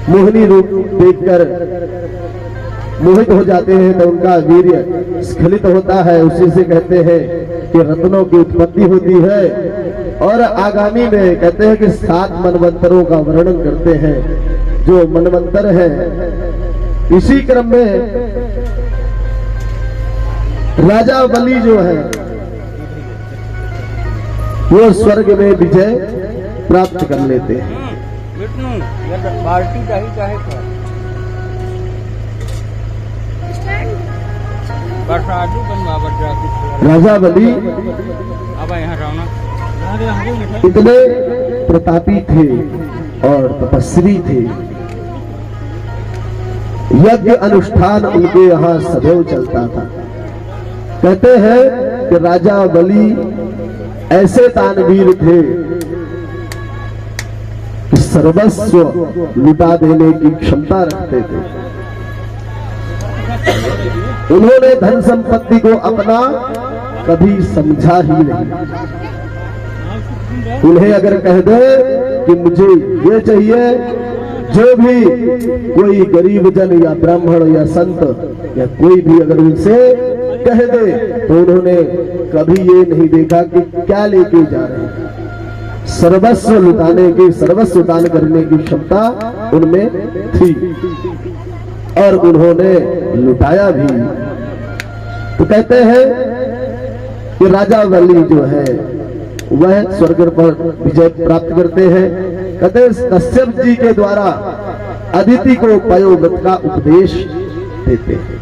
मोहिनी रूप देखकर मोहित हो जाते हैं तो उनका वीर्य स्खलित होता है। उसी से कहते हैं कि रत्नों की उत्पत्ति होती है। और आगामी में कहते हैं कि 7 मनवंतरों का वर्णन करते हैं जो मनवंतर है। इसी क्रम में राजा बलि जो है वो स्वर्ग में विजय प्राप्त कर लेते हैं। राजा बलि इतने प्रतापी थे और तपस्वी थे। यज्ञ अनुष्ठान उनके यहाँ सदैव चलता था। कहते हैं कि राजा बलि ऐसे दानवीर थे कि सर्वस्व लुटा देने की क्षमता रखते थे। उन्होंने धन संपत्ति को अपना कभी समझा ही नहीं। उन्हें अगर कह दे कि मुझे ये चाहिए, जो भी कोई गरीब जन या ब्राह्मण या संत या कोई भी अगर उनसे कह दे तो उन्होंने कभी ये नहीं देखा कि क्या लेके जा रहे हैं। सर्वस्व लुटाने की, सर्वस्व दान करने की क्षमता उनमें थी और उन्होंने लुटाया भी। तो कहते हैं कि राजा बलि जो है वह स्वर्ग पर विजय प्राप्त करते हैं। कहते हैं कश्यप जी के द्वारा अदिति को पयोव्रत का उपदेश देते हैं।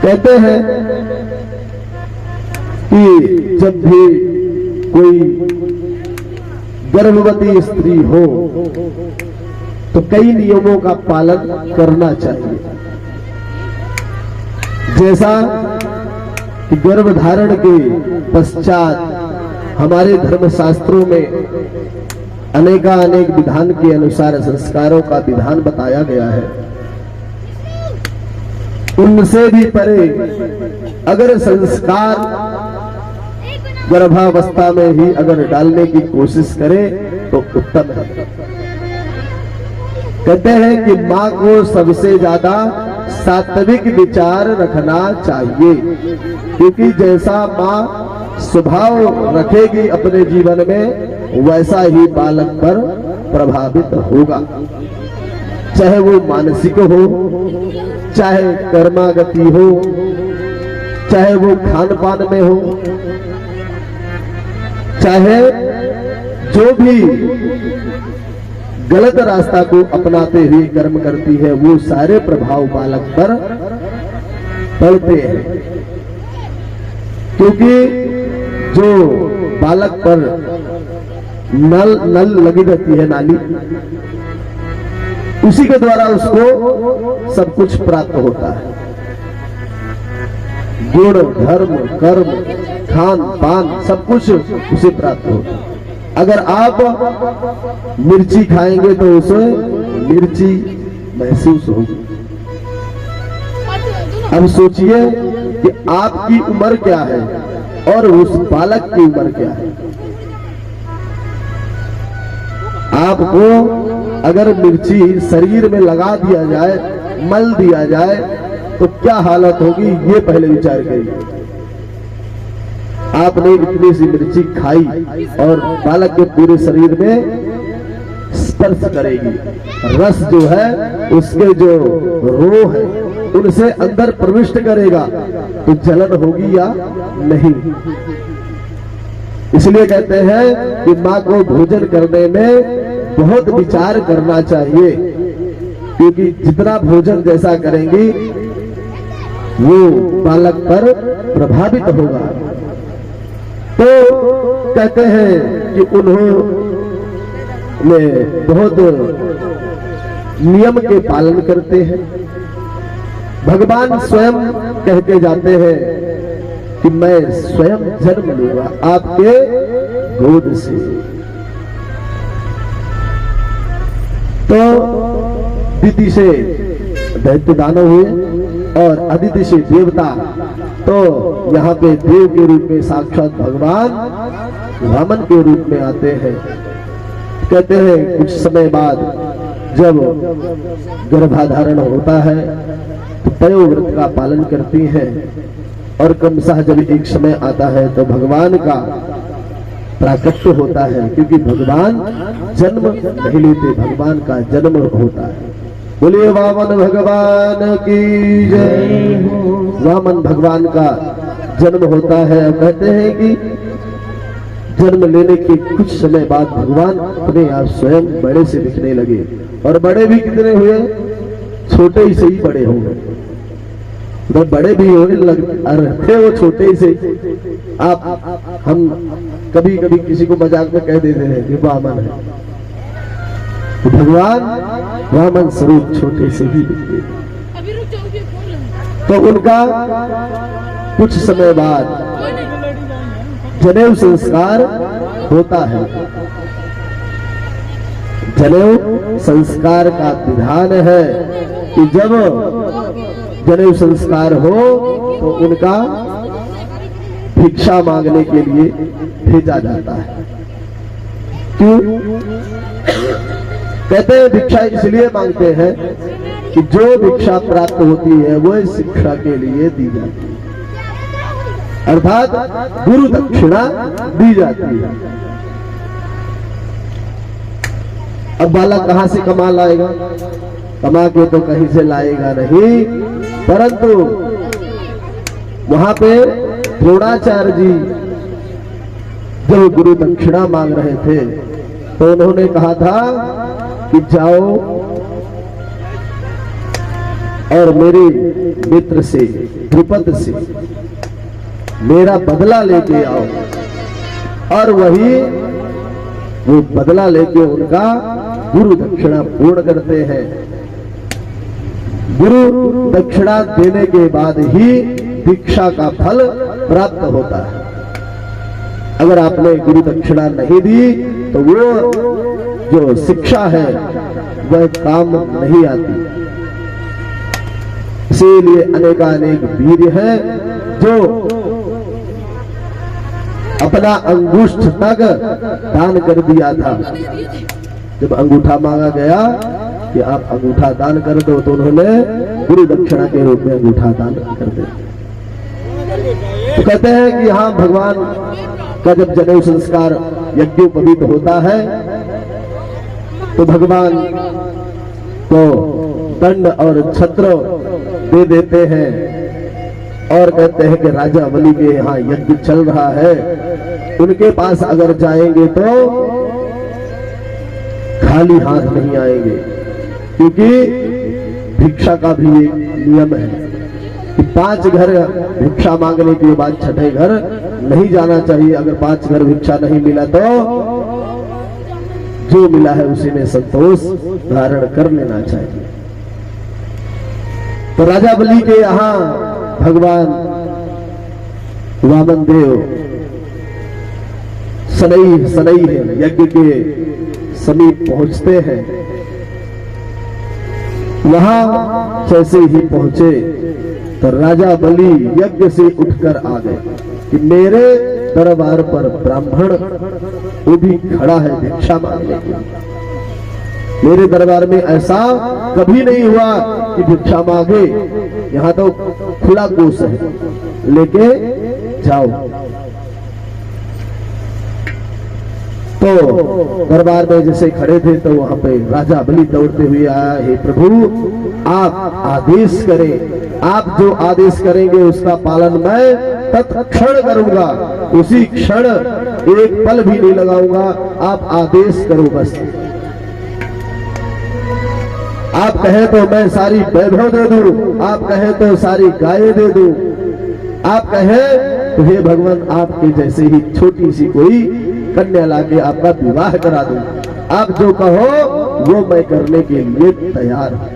कहते हैं कि जब भी कोई गर्भवती स्त्री हो तो कई नियमों का पालन करना चाहिए। जैसा कि गर्भधारण के पश्चात हमारे धर्मशास्त्रों में अनेक विधान के अनुसार संस्कारों का विधान बताया गया है। उनसे भी परे अगर संस्कार गर्भावस्था में ही अगर डालने की कोशिश करें तो उत्तम है। कहते हैं कि मां को सबसे ज्यादा सात्विक विचार रखना चाहिए, क्योंकि जैसा मां स्वभाव रखेगी अपने जीवन में वैसा ही बालक पर प्रभावित होगा। चाहे वो मानसिक हो, चाहे कर्मागति हो, चाहे वो खान पान में हो, चाहे जो भी गलत रास्ता को अपनाते हुए कर्म करती है वो सारे प्रभाव बालक पर पड़ते हैं। क्योंकि जो बालक पर नल लगी रहती है, नाली, उसी के द्वारा उसको सब कुछ प्राप्त होता है। गुण, धर्म, कर्म, खान पान सब कुछ उसे प्राप्त होता है। अगर आप मिर्ची खाएंगे तो उसे मिर्ची महसूस होगी। अब सोचिए कि आपकी उम्र क्या है और उस बालक की उम्र क्या है। आपको अगर मिर्ची शरीर में लगा दिया जाए, मल दिया जाए तो क्या हालत होगी, ये पहले विचार करिए। आपने इतनी सी मिर्ची खाई और बालक के पूरे शरीर में स्पर्श करेगी। रस जो है उसके जो रोह है उनसे अंदर प्रविष्ट करेगा तो जलन होगी या नहीं। इसलिए कहते हैं कि मां को भोजन करने में बहुत विचार करना चाहिए, क्योंकि जितना भोजन जैसा करेंगी वो बालक पर प्रभावित होगा। तो कहते हैं कि उन्होंने बहुत नियम के पालन करते हैं। भगवान स्वयं कह के जाते हैं कि मैं स्वयं जन्म लूंगा आपके गोद से। तो दिति से दैत्य दानव हुए और अदिति से देवता तो यहाँ पे देव के रूप में साक्षात भगवान वामन के रूप में आते हैं। कहते हैं कुछ समय बाद जब गर्भाधारण होता है तो पयोव्रत का पालन करती हैं, और क्रमशः जब एक समय आता है तो भगवान का प्राकट्य होता है, क्योंकि भगवान जन्म नहीं लेते, भगवान का जन्म होता है। बोलिए वामन भगवान की जय। वामन भगवान का जन्म होता है। और कहते हैं कि जन्म लेने के कुछ समय बाद भगवान अपने आप स्वयं बड़े से दिखने लगे, और बड़े भी कितने हुए, छोटे ही से ही बड़े हो गए। तो बड़े भी होने लगते वो छोटे ही से। आप हम कभी कभी किसी को मजाक में कह देते हैं कि वामन है, तो भगवान वामन स्वरूप छोटे से ही दिखते। तो उनका कुछ समय बाद जनेऊ संस्कार होता है। जनेऊ संस्कार का विधान है कि जब जनेऊ संस्कार हो तो उनका भिक्षा मांगने के लिए भेजा जाता है। क्यों? कहते हैं भिक्षा इसलिए मांगते हैं कि जो भिक्षा प्राप्त होती है वह शिक्षा के लिए दी जाती है, अर्थात गुरु दक्षिणा दी जाती है। अब बालक कहां से कमा लाएगा? कमा के तो कहीं से लाएगा नहीं, परंतु वहां पे द्रोणाचार्य जी जब गुरु दक्षिणा मांग रहे थे तो उन्होंने कहा था कि जाओ और मेरे मित्र से द्रुपद से मेरा बदला लेके आओ, और वो बदला लेके उनका गुरु दक्षिणा पूर्ण करते हैं। गुरु दक्षिणा देने के बाद ही दीक्षा का फल प्राप्त होता है। अगर आपने गुरु दक्षिणा नहीं दी तो वो जो शिक्षा है वह काम नहीं आती। इसीलिए अनेकानेक वीर हैं जो अपना अंगूष्ठ तक दान कर दिया था। जब अंगूठा मांगा गया कि आप अंगूठा दान कर दो तो उन्होंने गुरु दक्षिणा के रूप में अंगूठा दान कर दिया। तो कहते हैं कि हाँ, भगवान का जब जनेऊ संस्कार यज्ञोपवीत होता है तो भगवान को दंड और छत्र दे देते हैं, और कहते हैं कि राजा बलि के यहाँ यज्ञ चल रहा है, उनके पास अगर जाएंगे तो खाली हाथ नहीं आएंगे, क्योंकि भिक्षा का भी एक नियम है कि 5 घर भिक्षा मांगने के बाद छठे घर नहीं जाना चाहिए। अगर 5 घर भिक्षा नहीं मिला तो जो मिला है उसी में संतोष धारण कर लेना चाहिए। तो राजा बलि के यहाँ भगवान वामन देव सनई है यज्ञ के समीप पहुंचते हैं। वहां जैसे ही पहुंचे तो राजा बलि यज्ञ से उठकर आ गए कि मेरे दरबार पर ब्राह्मण वो भी खड़ा है भिक्षा मांगने के लिए। मेरे दरबार में ऐसा कभी नहीं हुआ कि भिक्षा मांगे, यहाँ तो खुला कोष है, लेके जाओ। तो दरबार में जैसे खड़े थे तो वहां पे राजा बलि दौड़ते हुए आया, हे प्रभु आप आदेश करें, आप जो आदेश करेंगे उसका पालन मैं तत्क्षण करूंगा, उसी क्षण एक पल भी नहीं लगाऊंगा, आप आदेश करो बस। आप कहे तो मैं सारी वैभव दे दूं, आप कहे तो सारी गायें दे दूं, आप कहे तो हे भगवान आपके जैसे ही छोटी सी कोई कन्या लाके आपका विवाह करा दूं, आप जो कहो वो मैं करने के लिए तैयार हूं।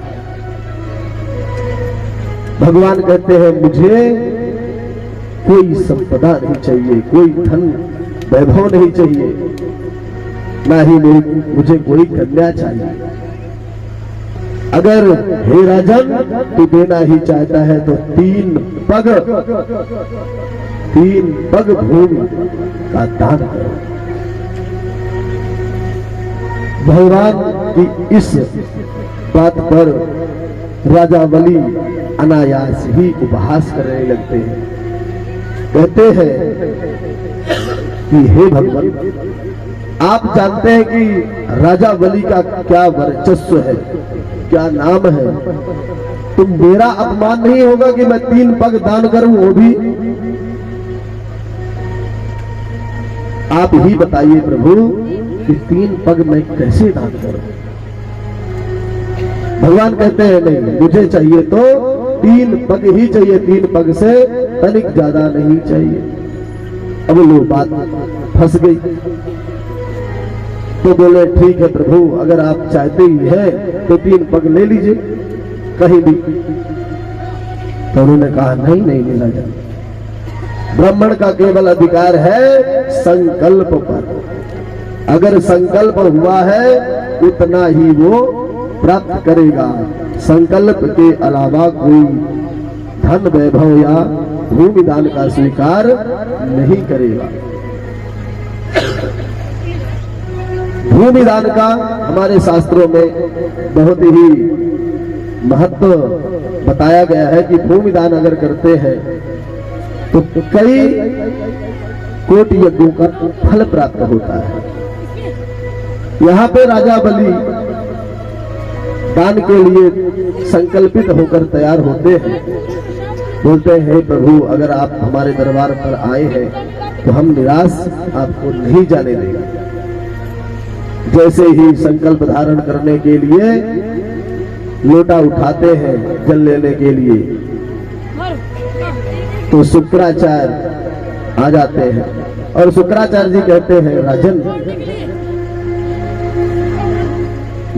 भगवान कहते हैं मुझे कोई संपदा नहीं चाहिए, कोई धन वैभव नहीं चाहिए, ना ही मुझे कोई कन्या चाहिए। अगर हे राजन तू देना ही चाहता है तो 3 पग भूमि का दान करो। भगवान की इस बात पर राजा बलि अनायास ही उपहास करने लगते हैं। कहते हैं कि हे भगवान, आप जानते हैं कि राजा बलि का क्या वर्चस्व है, क्या नाम है। तो मेरा अपमान नहीं होगा कि मैं 3 पग दान करूं, वो भी आप ही बताइए प्रभु कि 3 पग मैं कैसे दान करूं। भगवान कहते हैं नहीं, मुझे चाहिए तो 3 पग ही चाहिए, 3 पग से तनिक ज्यादा नहीं चाहिए। अब लो बात फंस गई। तो बोले ठीक है प्रभु, अगर आप चाहते ही हैं तो 3 पग ले लीजिए कहीं भी। तो उन्होंने कहा नहीं नहीं मिला जाए, ब्राह्मण का केवल अधिकार है संकल्प पर। अगर संकल्प हुआ है उतना ही वो प्राप्त करेगा, संकल्प के अलावा कोई धन वैभव या भूमि दान का स्वीकार नहीं करेगा। भूमि दान का हमारे शास्त्रों में बहुत ही महत्व बताया गया है कि भूमि दान अगर करते हैं तो कई कोटि यज्ञों का फल प्राप्त होता है। यहाँ पे राजा बलि दान के लिए संकल्पित होकर तैयार होते हैं। बोलते हैं हे प्रभु, अगर आप हमारे दरबार पर आए हैं तो हम निराश आपको नहीं जाने देंगे। जैसे ही संकल्प धारण करने के लिए लोटा उठाते हैं जल लेने के लिए, तो शुक्राचार्य आ जाते हैं और शुक्राचार्य जी कहते हैं राजन,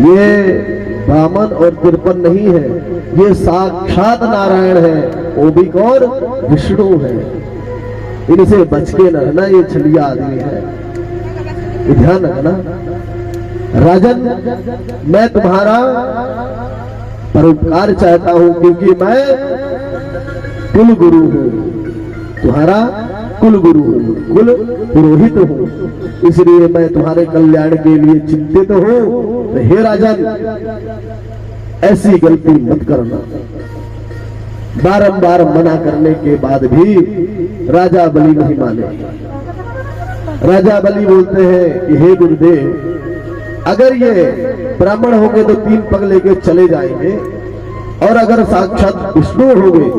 ये ब्राह्मण और तिरपन नहीं है, ये साक्षात नारायण है। वो भी कौन? विष्णु है। इनसे बच के न रहना, ये छलिया आदमी है, ये ध्यान रखना। राजन, मैं तुम्हारा परोपकार चाहता हूं क्योंकि मैं कुल गुरु हूं, तुम्हारा कुल गुरु हूं, कुल पुरोहित हूं, इसलिए मैं तुम्हारे कल्याण के लिए चिंतित हूं। तो हे राजन, ऐसी गलती मत करना। बारंबार मना करने के बाद भी राजा बलि नहीं माने। राजा बलि बोलते हैं कि हे गुरुदेव, अगर ये ब्राह्मण होंगे तो 3 पग लेके चले जाएंगे, और अगर साक्षात विष्णु होंगे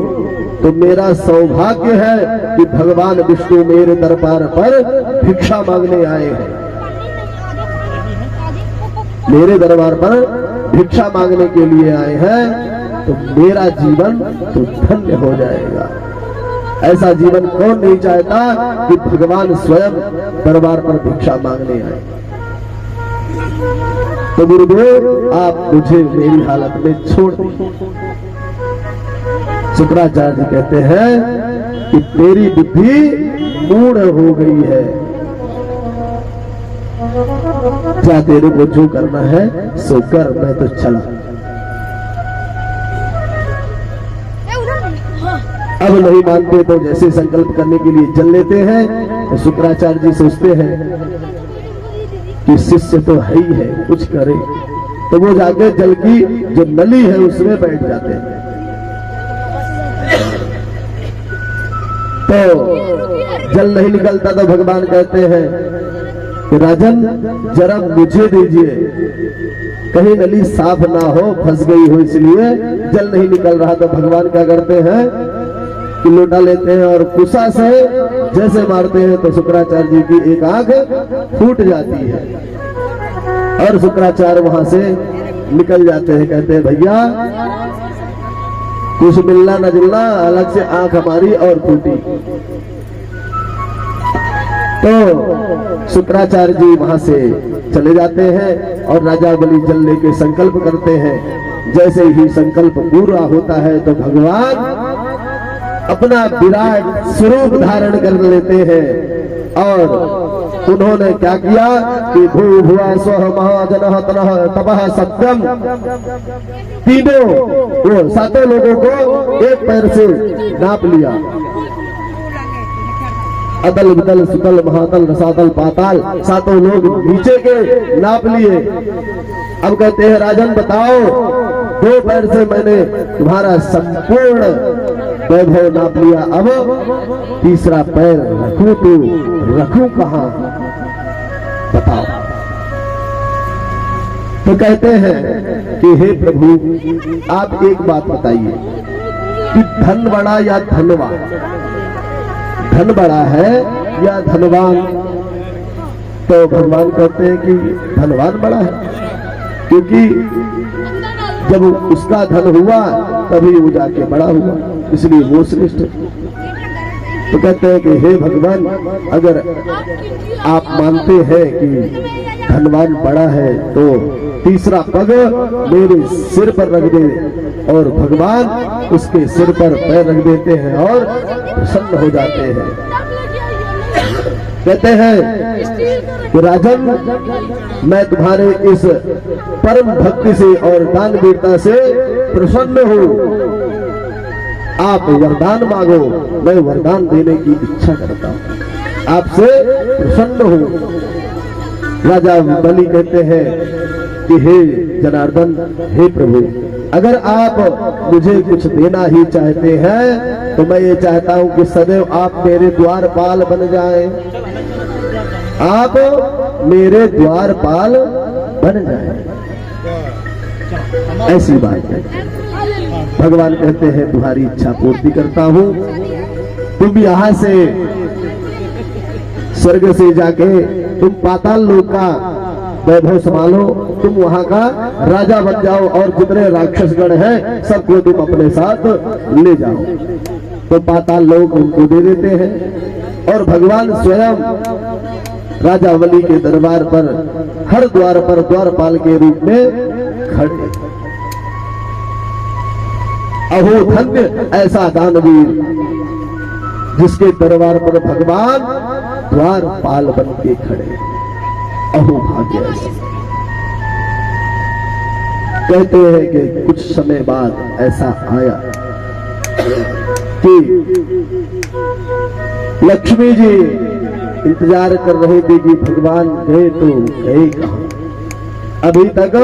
तो मेरा सौभाग्य है कि भगवान विष्णु मेरे दरबार पर भिक्षा मांगने आए हैं, मेरे दरबार पर भिक्षा मांगने के लिए आए हैं, तो मेरा जीवन तो धन्य हो जाएगा। ऐसा जीवन कौन नहीं चाहता कि भगवान स्वयं दरबार पर भिक्षा मांगने आए। तो गुरुदेव, आप मुझे मेरी हालत में छोड़ दीजिए। शुक्राचार्य कहते हैं कि तेरी बुद्धि मूढ़ हो गई है, क्या तेरे को जो करना है सो कर, मैं तो चला। अब नहीं मानते तो जैसे संकल्प करने के लिए जल लेते हैं। तो शुक्राचार्य जी सोचते हैं कि शिष्य तो है ही है, कुछ करे। तो वो जाके जल की जो नली है उसमें बैठ जाते हैं। तो जल नहीं निकलता तो भगवान कहते हैं कि राजन, जरा मुझे दीजिए, कहीं नली साफ ना हो, फंस गई हो इसलिए जल नहीं निकल रहा। तो भगवान क्या करते हैं कि लोटा लेते हैं और कुशा से जैसे मारते हैं तो शुक्राचार्य जी की एक आंख फूट जाती है और शुक्राचार्य वहां से निकल जाते हैं। कहते हैं भैया, कुछ मिलना न जुलना, अलग से आंख हमारी और फूटी। तो शुक्राचार्य जी वहां से चले जाते हैं और राजा बलि जल लेके संकल्प करते हैं। जैसे ही संकल्प पूरा होता है तो भगवान अपना विराट स्वरूप धारण कर लेते हैं और उन्होंने क्या किया कि भू भुआ स्वः महाजनः तनः तपः सत्यम, तीनों वो सातों लोगों को एक पैर से नाप लिया। अदल विदल सुतल महातल रसातल पाताल, सातों लोग नीचे के नाप लिए। अब कहते हैं राजन बताओ, 2 पैर से मैंने तुम्हारा संपूर्ण वैभव नाप लिया, अब तीसरा पैर रखूं तो रखूं कहां, बताओ। तो कहते हैं कि हे प्रभु आप एक बात बताइए कि धन बड़ा या धनवान, धन बड़ा है या धनवान? तो भगवान कहते हैं कि धनवान बड़ा है, क्योंकि जब उसका धन हुआ तभी वो जाके बड़ा हुआ, इसलिए वो श्रेष्ठ है। तो कहते हैं कि हे भगवान, अगर आप मानते हैं कि धनवान बड़ा है तो तीसरा पग मेरे सिर पर रख दे, और भगवान उसके सिर पर पैर रख देते हैं और प्रसन्न हो जाते हैं। कहते हैं कि राजन, मैं तुम्हारे इस परम भक्ति से और दान वीरता से प्रसन्न हूँ, आप वरदान मांगो, मैं वरदान देने की इच्छा करता हूँ, आपसे प्रसन्न हूँ। राजा बलि कहते हैं कि हे जनार्दन, हे प्रभु, अगर आप मुझे कुछ देना ही चाहते हैं तो मैं ये चाहता हूं कि सदैव आप मेरे द्वारपाल बन जाएं, आप मेरे द्वारपाल बन जाएं, ऐसी बात है। भगवान कहते हैं तुम्हारी इच्छा पूर्ति करता हूं, तुम यहां से स्वर्ग से जाके तुम पाताल लोक का वैभव संभालो, तुम वहां का राजा बन जाओ और जितने राक्षसगण हैं सबको तुम अपने साथ ले जाओ। तो पाताल लोक उनको दे देते हैं और भगवान स्वयं राजा बलि के दरबार पर हर द्वार पर द्वारपाल के रूप में खड़े। अहो धन्य ऐसा दानवीर जिसके दरबार पर भगवान द्वारपाल बन के खड़े, अहो भाग्य ऐसा। कहते हैं कि कुछ समय बाद ऐसा आया कि लक्ष्मी जी इंतजार कर रहे थे कि भगवान गए तो गए कहां, अभी तक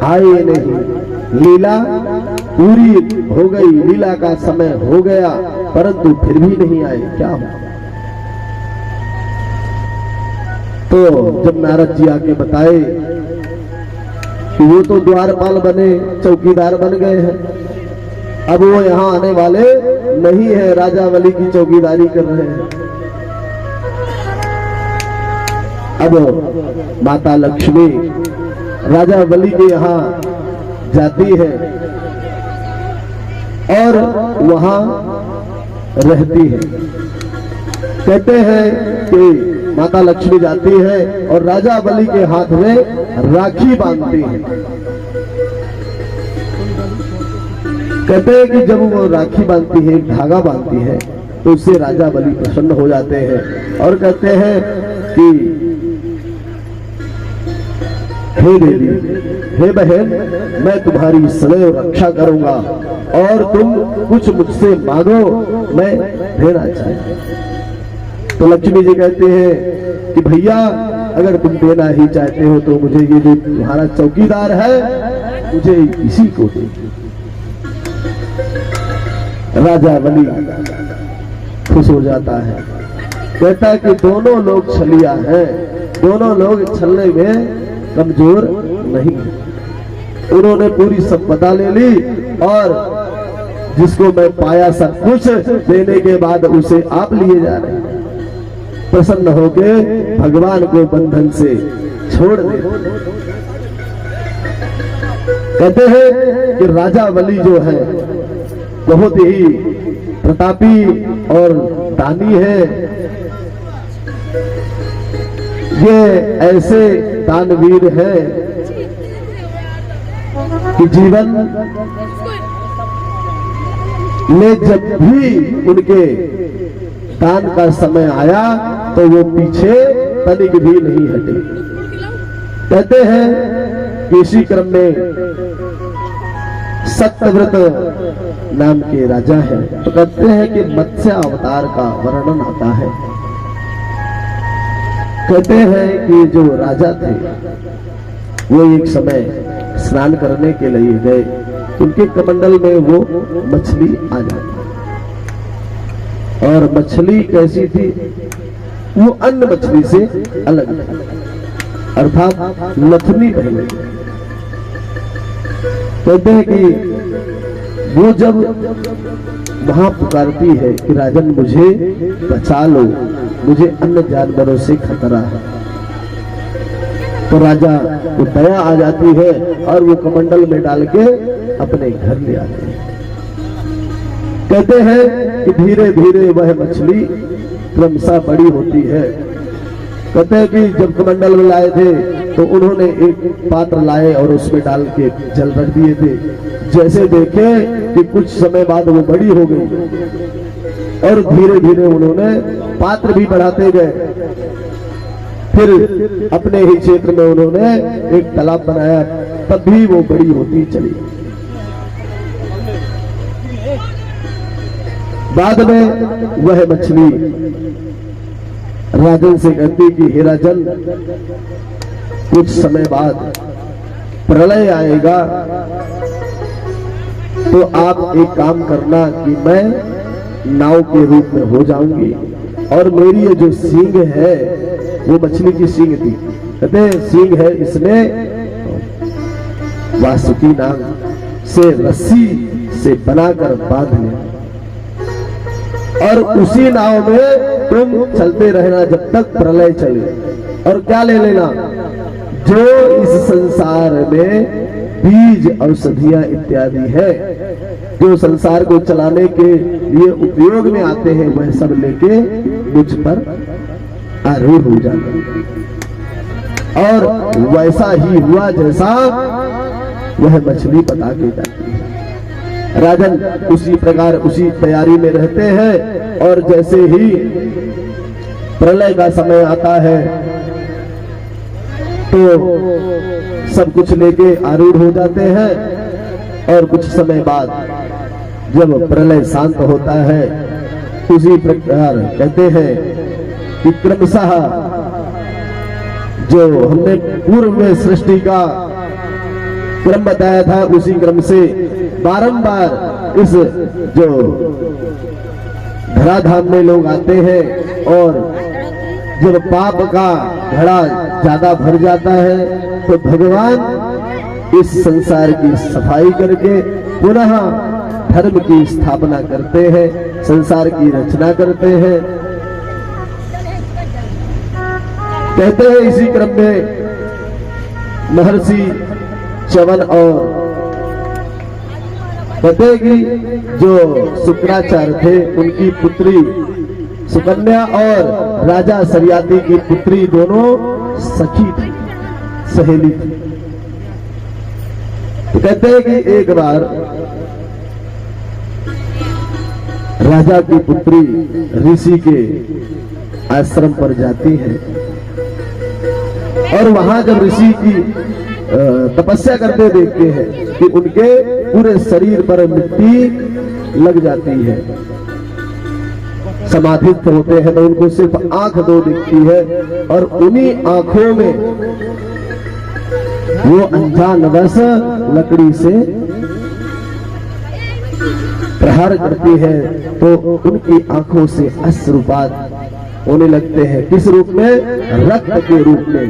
आए नहीं, लीला पूरी हो गई, लीला का समय हो गया परंतु फिर भी नहीं आए, क्या हुआ? तो जब नारद जी आके बताए कि वो तो द्वारपाल बने, चौकीदार बन गए हैं, अब वो यहाँ आने वाले नहीं है, राजा बलि की चौकीदारी कर रहे हैं। अब माता लक्ष्मी राजा बलि के यहाँ जाती है और वहां रहती है। कहते हैं कि माता लक्ष्मी जाती है और राजा बलि के हाथ में राखी बांधती है। कहते हैं कि जब वो राखी बांधती है, धागा बांधती है, तो उससे राजा बलि प्रसन्न हो जाते हैं और कहते हैं कि हे देवी, हे बहन, मैं तुम्हारी सदैव रक्षा करूंगा और तुम कुछ मुझसे मांगो, मैं देना चाहती। तो लक्ष्मी जी कहते हैं कि भैया अगर तुम देना ही चाहते हो तो मुझे ये जो तुम्हारा चौकीदार है मुझे इसी को दे। राजा बलि खुश हो जाता है, कहता है कि दोनों लोग छलिया हैं, दोनों लोग छलने में कमजोर नहीं, उन्होंने पूरी संपदा ले ली और जिसको मैं पाया सब कुछ देने के बाद उसे आप लिए जा रहे हैं। प्रसन्न होके भगवान को बंधन से छोड़ दे। कहते हैं कि राजा बलि जो है बहुत ही प्रतापी और दानी है, ये ऐसे दानवीर है कि जीवन में जब भी उनके दान का समय आया तो वो पीछे तनिक भी नहीं हटे। कहते हैं कि इसी क्रम में सत्यव्रत नाम के राजा हैं, तो कहते हैं कि मत्स्य अवतार का वर्णन आता है। कहते हैं कि जो राजा थे वो एक समय स्नान करने के लिए गए, उनके कमंडल में वो मछली आ जाती, और मछली कैसी थी, वो अन्य मछली से अलग थी, अर्थात लथनी पहले। कहते हैं कि वो जब वहां पुकारती है कि राजन मुझे बचा लो, मुझे अन्य जानवरों से खतरा है, तो राजा को दया आ जाती है और वो कमंडल में डाल के अपने घर ले आते हैं। कहते हैं कि धीरे धीरे वह मछली क्रमशः बड़ी होती है। कहते हैं कि जब कमंडल में लाए थे तो उन्होंने एक पात्र लाए और उसमें डाल के जल रख दिए थे। जैसे देखे कि कुछ समय बाद वो बड़ी हो गई और धीरे धीरे उन्होंने पात्र भी बढ़ाते गए। फिर अपने ही क्षेत्र में उन्होंने एक तालाब बनाया, तब भी वो बड़ी होती चली। बाद में वह मछली राजन से कहती कि हे राजन, कुछ समय बाद प्रलय आएगा, तो आप एक काम करना कि मैं नाव के रूप में हो जाऊंगी, और मेरी ये जो सींग है वो मछली की सींग थी। कहते हैं सींग है, इसमें वासुकी नाग से रस्सी से बनाकर बांध लेना, और उसी नाव में तुम चलते रहना जब तक प्रलय चले। और क्या ले लेना, जो इस संसार में बीज औषधियां इत्यादि है, जो संसार को चलाने के लिए उपयोग में आते हैं, वह सब लेके मुझ पर आरूढ़ हो जाना। और वैसा ही हुआ जैसा वह मछली बता के जाती है। राजन उसी प्रकार उसी तैयारी में रहते हैं, और जैसे ही प्रलय का समय आता है तो सब कुछ लेके आरूढ़ हो जाते हैं। और कुछ समय बाद जब प्रलय शांत होता है, उसी प्रकार कहते हैं कि क्रमशः जो हमने पूर्व में सृष्टि का क्रम बताया था, उसी क्रम से बारंबार इस जो धराधाम में लोग आते हैं, और जब पाप का घड़ा ज्यादा भर जाता है तो भगवान इस संसार की सफाई करके पुनः धर्म की स्थापना करते हैं, संसार की रचना करते हैं। कहते हैं इसी क्रम में महर्षि च्यवन और कहते हैं कि जो शुक्राचार्य थे, उनकी पुत्री सुकन्या और राजा सरियाती की पुत्री दोनों सखी थी, सहेली थी। तो कहते हैं कि एक बार राजा की पुत्री ऋषि के आश्रम पर जाती है, और वहां जब ऋषि की तपस्या करते देखते हैं कि उनके पूरे शरीर पर मिट्टी लग जाती है, समाधिस्थ होते हैं, तो उनको सिर्फ आंख दो दिखती है, और उन्हीं आंखों में वो अनजान वश लकड़ी से प्रहार करती है, तो उनकी आंखों से अश्रुपात होने लगते हैं। किस रूप में? रक्त के रूप में।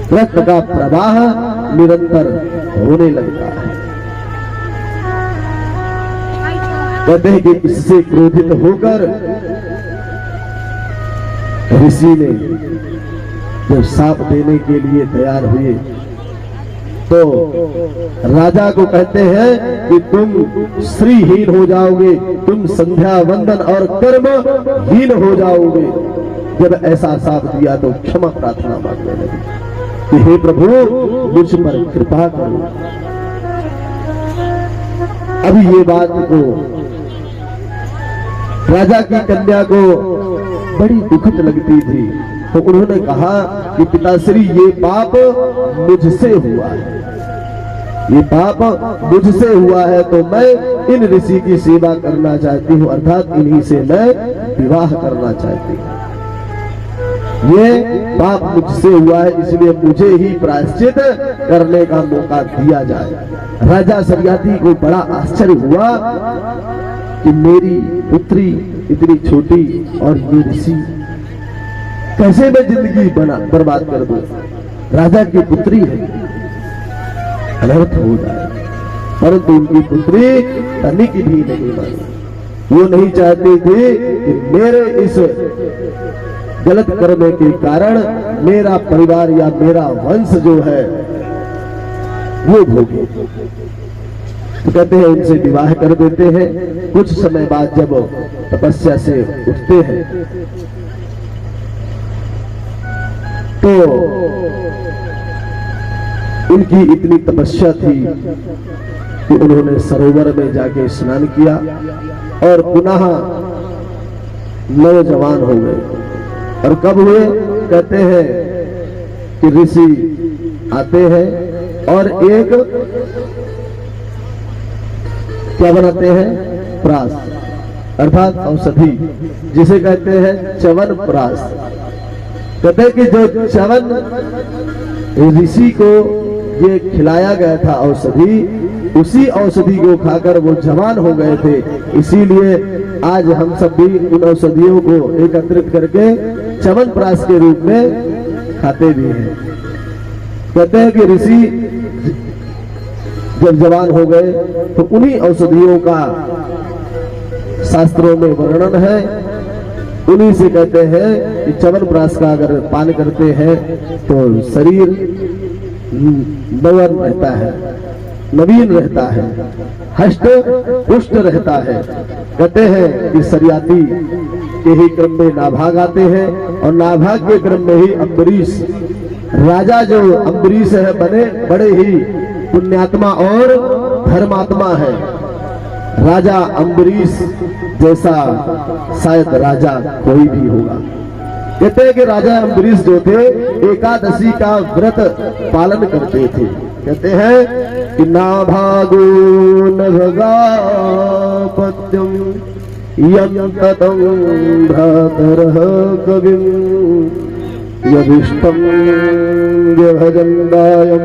रक्त का प्रवाह निरंतर होने लगता है। कहते हैं कि इससे क्रोधित होकर ऋषि ने जब साप देने के लिए तैयार हुए, तो राजा को कहते हैं कि तुम श्रीहीन हो जाओगे, तुम संध्या वंदन और कर्म हीन हो जाओगे। जब ऐसा साप दिया तो क्षमा प्रार्थना मांगने लगे कि हे प्रभु, मुझ पर कृपा करो। अभी ये बात को राजा की कन्या को बड़ी दुखद लगती थी, तो उन्होंने कहा कि पिताश्री ये पाप मुझसे हुआ है, ये पाप मुझसे हुआ है, तो मैं इन ऋषि की सेवा करना चाहती हूँ, अर्थात इन्हीं से मैं विवाह करना चाहती हूँ। ये पाप मुझसे हुआ है, इसलिए मुझे ही प्रायश्चित करने का मौका दिया जाए। राजा सरियाती को बड़ा आश्चर्य हुआ कि मेरी पुत्री इतनी छोटी और ये ऋषि, कैसे मैं जिंदगी बर्बाद कर दूं? राजा की पुत्री है, अनर्थ हो जाए। परंतु उनकी पुत्री तनिक भी नहीं मानी। वो नहीं चाहते थे कि मेरे इस गलत कर्म के कारण मेरा परिवार या मेरा वंश जो है वो भोगे। तो कहते हैं उनसे विवाह कर देते हैं। कुछ समय बाद जब तपस्या से उठते हैं तो उनकी इतनी तपस्या थी कि उन्होंने सरोवर में जाके स्नान किया और पुनः नौजवान हो गए। और कब हुए? कहते हैं कि ऋषि आते हैं और एक क्या बनाते हैं? प्रास, अर्थात औषधि, जिसे कहते हैं च्यवन प्रास। कहते हैं कि जो च्यवन ऋषि को ये खिलाया गया था औषधि, उसी औषधि को खाकर वो जवान हो गए थे। इसीलिए आज हम सब भी उन औषधियों को एकत्रित करके च्यवन प्रास के रूप में खाते भी हैं। कहते हैं कि ऋषि जब जवान हो गए तो उन्हीं औषधियों का शास्त्रों में वर्णन है। उन्हीं से कहते हैं कि च्यवन प्रास का अगर पान करते हैं तो शरीर नवन रहता है, नवीन रहता है, हष्ट पुष्ट रहता है। कहते हैं कि सरियाती के ही क्रम में नाभाग आते हैं और नाभाग के क्रम में ही अम्बरीश, राजा जो अम्बरीश है बने बड़े ही पुण्यात्मा और धर्मात्मा है। राजा अम्बरीश जैसा शायद राजा कोई भी होगा। कहते हैं कि राजा अम्बरीश जो थे एकादशी का व्रत पालन करते थे। कहते हैं कि नाभागो नभगा पत्यम यं ततं भ्रातरः कविं यदिष्टं व्यभजन्दायं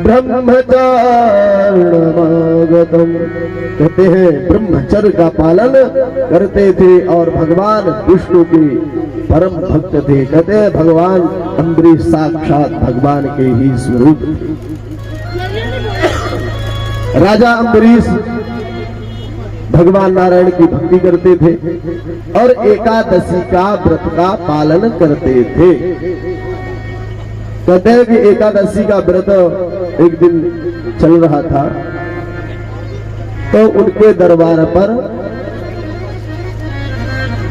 ब्रह्मचारिणमागतम्। कहते हैं ब्रह्मचर्य का पालन करते थे और भगवान विष्णु के परम भक्त थे। कहते हैं भगवान अम्बरीश साक्षात भगवान के ही स्वरूप थे। राजा अम्बरीश भगवान नारायण की भक्ति करते थे और एकादशी का व्रत का पालन करते थे। कहते हैं कि एकादशी का व्रत एक दिन चल रहा था तो उनके दरबार पर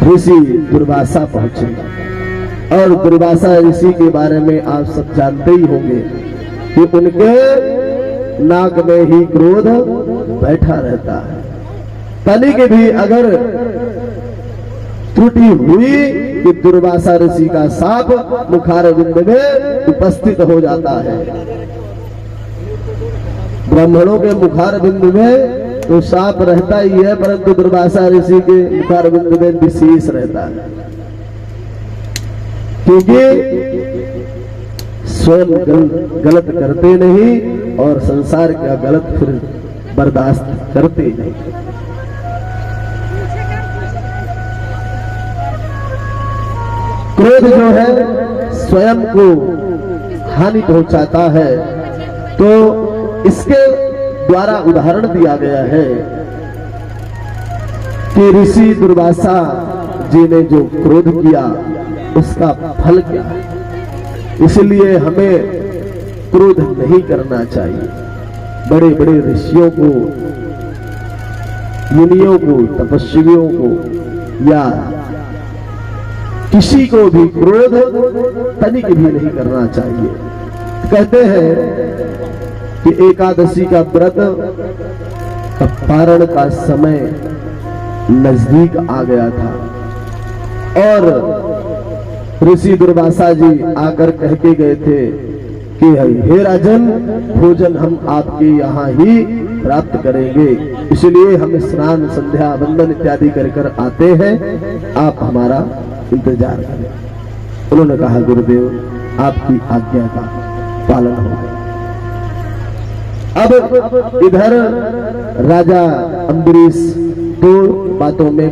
ऋषि दुर्वासा पहुंचे। और दुर्वासा ऋषि के बारे में आप सब जानते ही होंगे कि उनके नाक में ही क्रोध बैठा रहता है। तनिक भी अगर त्रुटि हुई कि दुर्वासा ऋषि का साप मुखारविंद में उपस्थित हो जाता है। ब्राह्मणों के मुखारविंद में तो साप रहता ही है, परंतु दुर्वासा ऋषि के मुखारविंद में विशेष रहता है, क्योंकि स्वयं गलत करते नहीं और संसार का गलत फिर बर्दाश्त करते नहीं। क्रोध जो है स्वयं को हानि पहुंचाता है। तो इसके द्वारा उदाहरण दिया गया है कि ऋषि दुर्वासा जी ने जो क्रोध किया उसका फल क्या है। इसलिए हमें क्रोध नहीं करना चाहिए। बड़े बड़े ऋषियों को, मुनियों को, तपस्वियों को या किसी को भी क्रोध तनिक भी नहीं करना चाहिए। कहते हैं कि एकादशी का व्रत का पारण का समय नजदीक आ गया था और ऋषि दुर्वासा जी आकर कह के गए थे कि हे राजन, भोजन हम आपके यहाँ ही प्राप्त करेंगे, इसलिए हम स्नान संध्या वंदन इत्यादि कर कर आते हैं, आप हमारा इंतजार करें। उन्होंने कहा गुरुदेव आपकी आज्ञा का पालन होगा। अब इधर राजा अम्बरीश दो बातों में